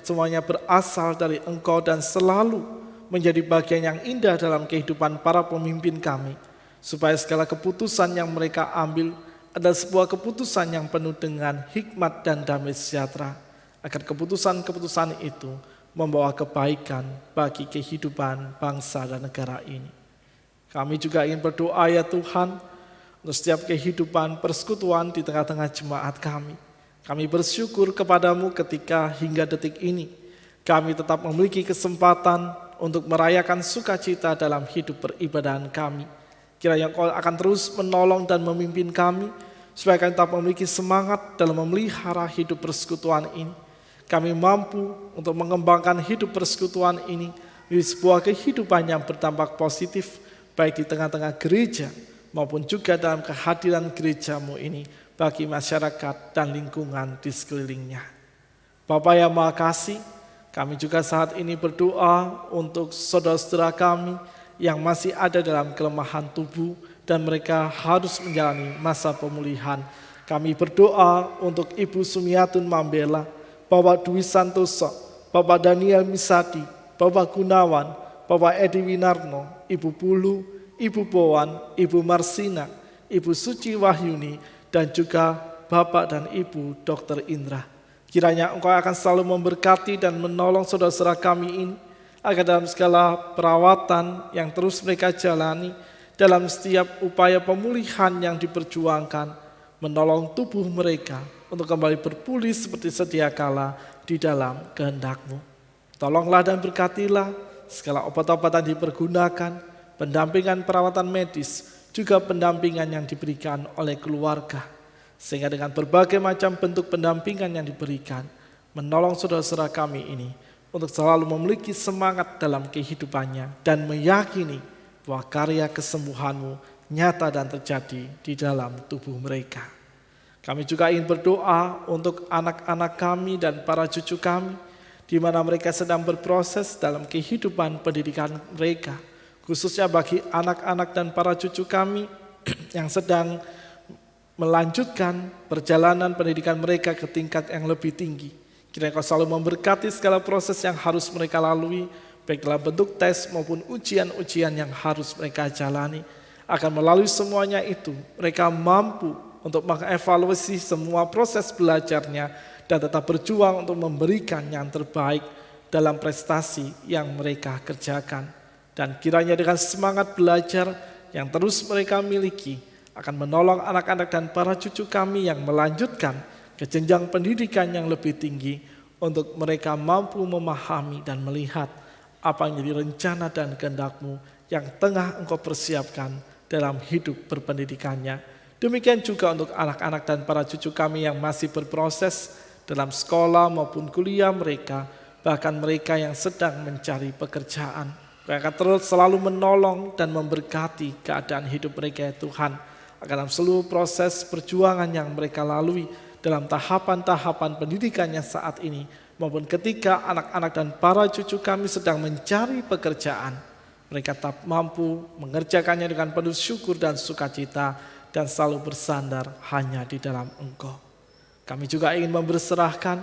semuanya berasal dari Engkau dan selalu menjadi bagian yang indah dalam kehidupan para pemimpin kami, supaya segala keputusan yang mereka ambil adalah sebuah keputusan yang penuh dengan hikmat dan damai sejahtera, agar keputusan-keputusan itu membawa kebaikan bagi kehidupan bangsa dan negara ini. Kami juga ingin berdoa ya Tuhan, untuk setiap kehidupan persekutuan di tengah-tengah jemaat kami. Kami bersyukur kepadamu ketika hingga detik ini kami tetap memiliki kesempatan untuk merayakan sukacita dalam hidup peribadahan kami. Kiranya Engkau akan terus menolong dan memimpin kami, supaya kami tetap memiliki semangat dalam memelihara hidup persekutuan ini. Kami mampu untuk mengembangkan hidup persekutuan ini menjadi sebuah kehidupan yang berdampak positif, baik di tengah-tengah gereja maupun juga dalam kehadiran gereja-Mu ini bagi masyarakat dan lingkungan di sekelilingnya. Bapa yang Maha Kasih, Kami juga saat ini berdoa untuk saudara-saudara kami yang masih ada dalam kelemahan tubuh dan mereka harus menjalani masa pemulihan. Kami berdoa untuk Ibu Sumiatun Mambela, Bapak Dwi Santoso, Bapak Daniel Misadi, Bapak Gunawan, Bapak Edi Winarno, Ibu Pulu, Ibu Bowan, Ibu Marsina, Ibu Suci Wahyuni, dan juga Bapak dan Ibu Dr. Indra. Kiranya Engkau akan selalu memberkati dan menolong saudara-saudara kami ini, agar dalam segala perawatan yang terus mereka jalani, dalam setiap upaya pemulihan yang diperjuangkan, menolong tubuh mereka untuk kembali berpulih seperti sedia kala di dalam kehendak-Mu. Tolonglah dan berkatilah segala obat-obatan dipergunakan, pendampingan perawatan medis, juga pendampingan yang diberikan oleh keluarga. Sehingga dengan berbagai macam bentuk pendampingan yang diberikan, menolong saudara-saudara kami ini untuk selalu memiliki semangat dalam kehidupannya dan meyakini bahwa karya kesembuhan-Mu nyata dan terjadi di dalam tubuh mereka. Kami juga ingin berdoa untuk anak-anak kami dan para cucu kami, di mana mereka sedang berproses dalam kehidupan pendidikan mereka, khususnya bagi anak-anak dan para cucu kami yang sedang melanjutkan perjalanan pendidikan mereka ke tingkat yang lebih tinggi. Kiranya Kau selalu memberkati segala proses yang harus mereka lalui, baik dalam bentuk tes maupun ujian-ujian yang harus mereka jalani. Akan melalui semuanya itu, mereka mampu untuk mengevaluasi semua proses belajarnya dan tetap berjuang untuk memberikan yang terbaik dalam prestasi yang mereka kerjakan. Dan kiranya dengan semangat belajar yang terus mereka miliki, akan menolong anak-anak dan para cucu kami yang melanjutkan ke jenjang pendidikan yang lebih tinggi, untuk mereka mampu memahami dan melihat apa yang jadi rencana dan kehendak-Mu yang tengah Engkau persiapkan dalam hidup berpendidikannya. Demikian juga untuk anak-anak dan para cucu kami yang masih berproses dalam sekolah maupun kuliah mereka, bahkan mereka yang sedang mencari pekerjaan. Mereka terus selalu menolong dan memberkati keadaan hidup mereka ya Tuhan, agar dalam seluruh proses perjuangan yang mereka lalui dalam tahapan-tahapan pendidikannya saat ini, maupun ketika anak-anak dan para cucu kami sedang mencari pekerjaan, mereka tetap mampu mengerjakannya dengan penuh syukur dan sukacita, dan selalu bersandar hanya di dalam Engkau. Kami juga ingin memberserahkan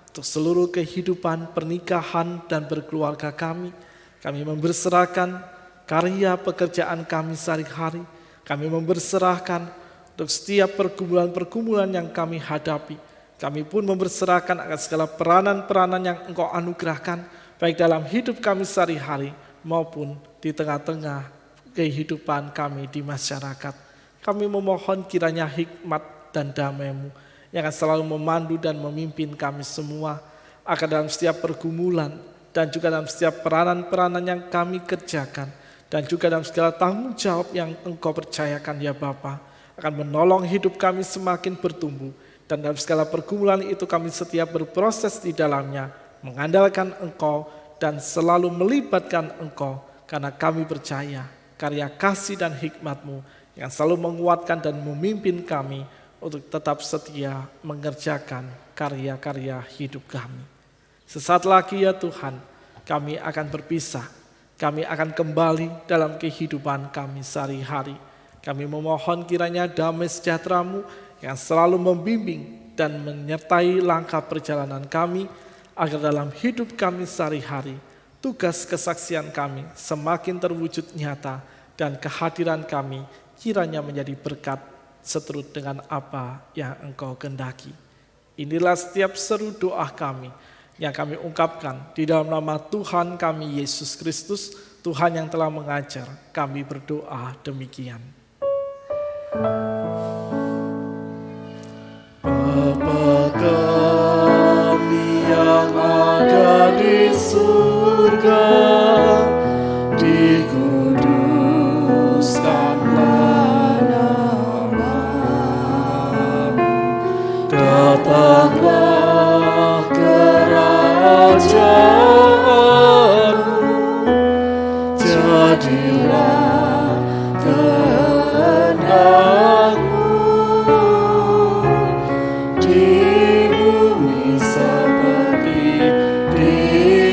untuk seluruh kehidupan pernikahan dan berkeluarga kami. Kami memberserahkan karya pekerjaan kami sehari-hari. Kami memberserahkan untuk setiap pergumulan-pergumulan yang kami hadapi. Kami pun memberserahkan akan segala peranan-peranan yang Engkau anugerahkan, baik dalam hidup kami sehari-hari maupun di tengah-tengah kehidupan kami di masyarakat. Kami memohon kiranya hikmat dan damai-Mu yang akan selalu memandu dan memimpin kami semua, agar dalam setiap pergumulan dan juga dalam setiap peranan-peranan yang kami kerjakan, dan juga dalam segala tanggung jawab yang Engkau percayakan ya Bapa, akan menolong hidup kami semakin bertumbuh, dan dalam segala pergumulan itu kami setiap berproses di dalamnya, mengandalkan Engkau dan selalu melibatkan Engkau, karena kami percaya karya kasih dan hikmat-Mu yang selalu menguatkan dan memimpin kami untuk tetap setia mengerjakan karya-karya hidup kami. Sesaat lagi ya Tuhan, kami akan berpisah. Kami akan kembali dalam kehidupan kami sehari-hari. Kami memohon kiranya damai sejahtera-Mu yang selalu membimbing dan menyertai langkah perjalanan kami, agar dalam hidup kami sehari-hari, tugas kesaksian kami semakin terwujud nyata, dan kehadiran kami kiranya menjadi berkat seturut dengan apa yang Engkau kehendaki. Inilah setiap seru doa kami yang kami ungkapkan di dalam nama Tuhan kami Yesus Kristus, Tuhan yang telah mengajar kami berdoa demikian. Bapa kami yang ada di surga, dikuduskanlah nama-Mu, datanglah kerajaan-Mu, jadilah kehendak-Mu di bumi seperti di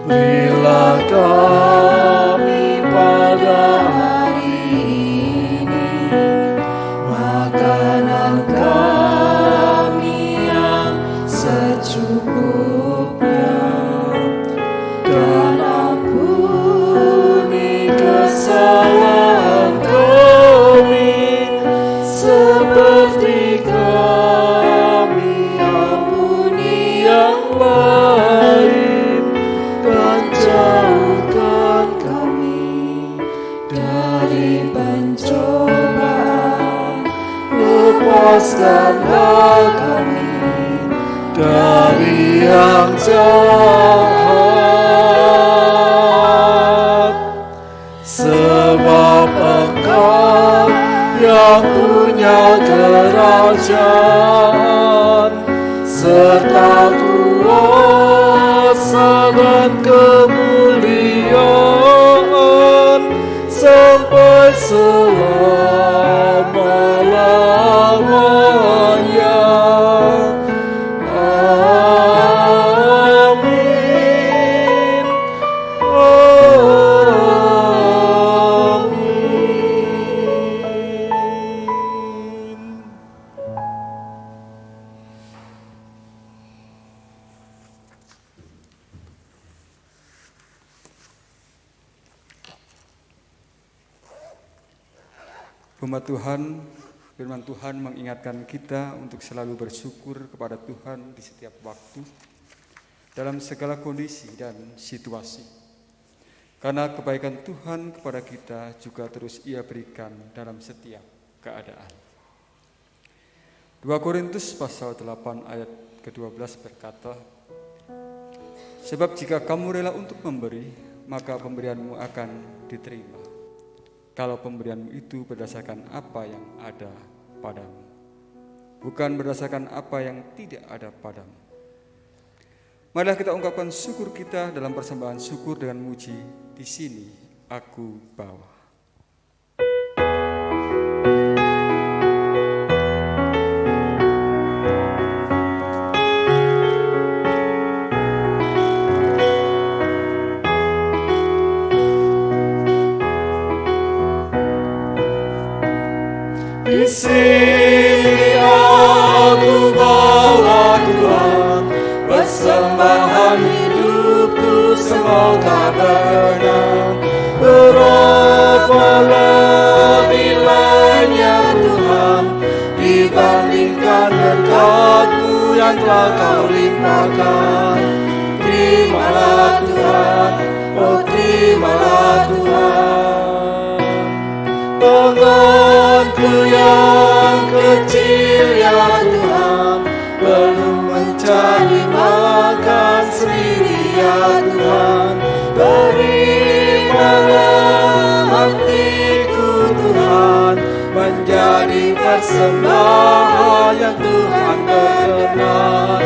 Berilah kami pada hari ini makanan kami yang secukupnya, dan ampuni kesalahan kami seperti kami ampuni yang lain, dan jauhkan kami dari pencobaan, lepaskanlah kami dari yang jahat, sebab Engkau yang punya kerajaan serta kuasa dan kemuliaan sampai selama-lamanya. Amin. Amin. Umat Tuhan, firman Tuhan mengingatkan kita untuk selalu bersyukur kepada Tuhan di setiap waktu, dalam segala kondisi dan situasi. Karena kebaikan Tuhan kepada kita juga terus Ia berikan dalam setiap keadaan. 2 Korintus pasal 8 ayat ke-12 berkata, sebab jika kamu rela untuk memberi, maka pemberianmu akan diterima, kalau pemberianmu itu berdasarkan apa yang ada padamu, bukan berdasarkan apa yang tidak ada padamu. Marilah kita ungkapkan syukur kita dalam persembahan syukur dengan muji, di sini aku bawa. Di sini aku bawa Tuhan, persembahan hidupku semoga berkenan. Berapa nilainya Tuhan dibandingkan berkat-Mu yang telah Kau limpahkan. Terimalah Tuhan, oh terimalah Tuhan. Tanganku yang kecil ya Tuhan, belum mencari makan sendiri ya Tuhan. Terimalah hatiku Tuhan, menjadi persembahan yang Tuhan berkenan.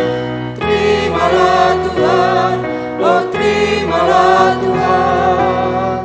Terimalah Tuhan, oh terimalah Tuhan.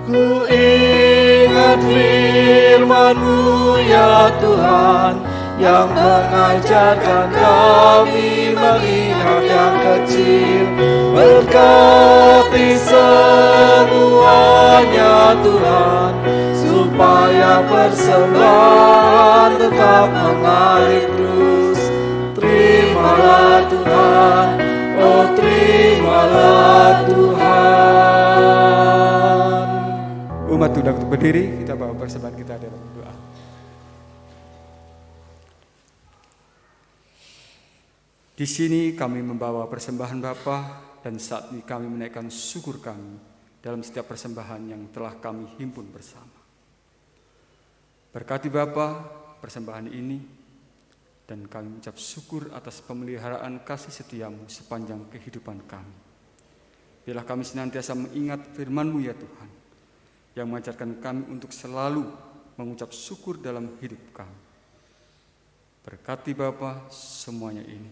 Ku ingat firman-Mu ya Tuhan, yang mengajarkan kami mengingat yang kecil. Berkati semuanya Tuhan, supaya persembahan tetap mengalir terus. Terimalah Tuhan, oh terimalah Tuhan. Umat Tuhan untuk berdiri, kita bawa persembahan kita dalam doa. Di sini kami membawa persembahan Bapa, dan saat ini kami menaikkan syukur kami dalam setiap persembahan yang telah kami himpun bersama. Berkati Bapa persembahan ini, dan kami mengucap syukur atas pemeliharaan kasih setia-Mu sepanjang kehidupan kami. Biarlah kami senantiasa mengingat firman-Mu ya Tuhan, yang mengajarkan kami untuk selalu mengucap syukur dalam hidup kami. Berkati Bapa semuanya ini,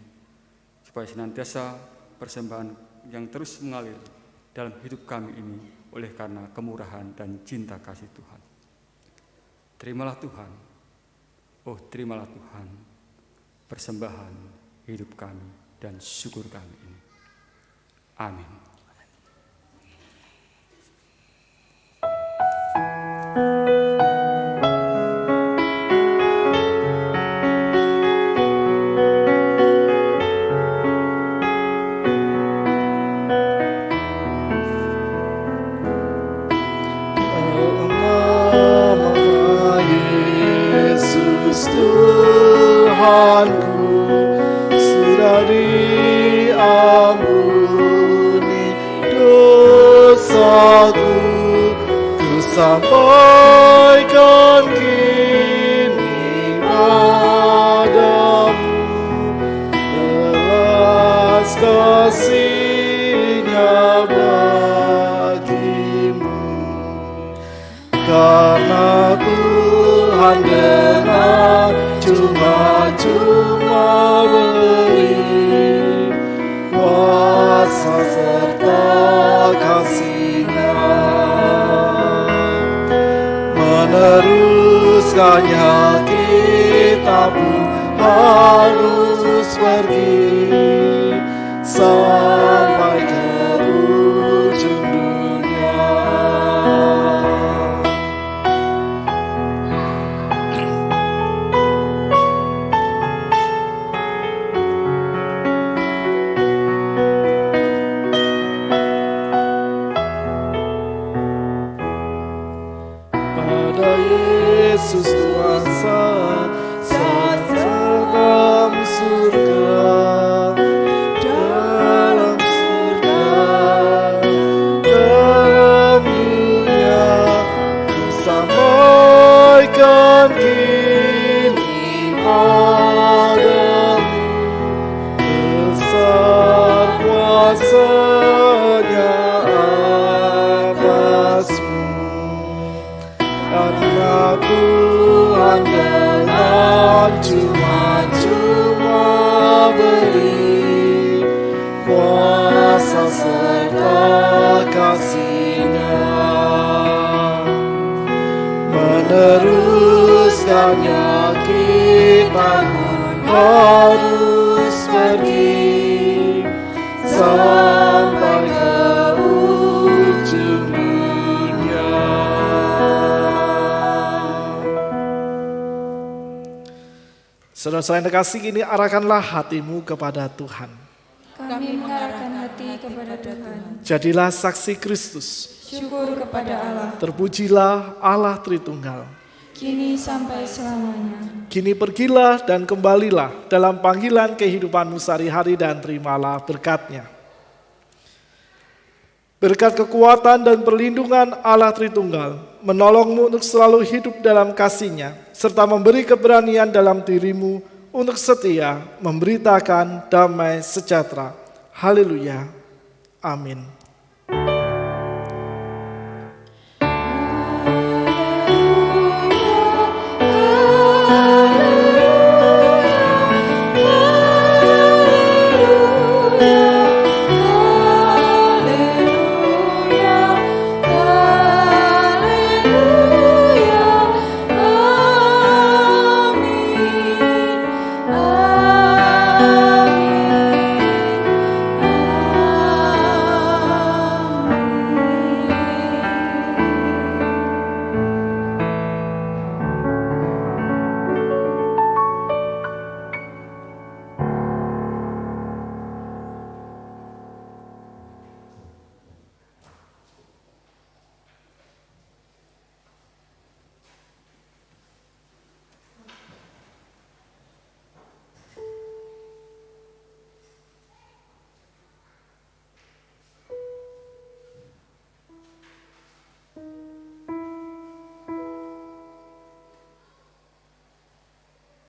supaya senantiasa persembahan yang terus mengalir dalam hidup kami ini oleh karena kemurahan dan cinta kasih Tuhan. Terimalah Tuhan, oh terimalah Tuhan, persembahan hidup kami dan syukur kami ini. Amin. Tuhanku sudah diampuni dosaku, ku sampaikan kini padamu belas kasih-Nya bagimu, karena Tuhan dengan cuma-cuma beri kuasa serta kasih-Nya, meneruskannya kita pun harus pergi sampai ke ujung dunia. Pada Yesus kuasa dalam surga, dalam dunia, ku sampaikan kini padamu besar kuasa-Nya atasmu. Karena Tuhan dengan cuma-cuma beri kuasa serta kasih-Nya, meneruskannya kita pun harus pergi sampai ke ujung dunia. Saudara-saudara yang terkasih, kini arahkanlah hatimu kepada Tuhan. Kami mengarahkan hati kepada Tuhan. Jadilah saksi Kristus. Syukur kepada Allah. Terpujilah Allah Tritunggal. Kini sampai selamanya. Kini pergilah dan kembalilah dalam panggilan kehidupanmu sehari-hari dan terimalah berkat-Nya. Berkat kekuatan dan perlindungan Allah Tritunggal menolongmu untuk selalu hidup dalam kasih-Nya, serta memberi keberanian dalam dirimu untuk setia memberitakan damai sejahtera. Haleluya. Amin.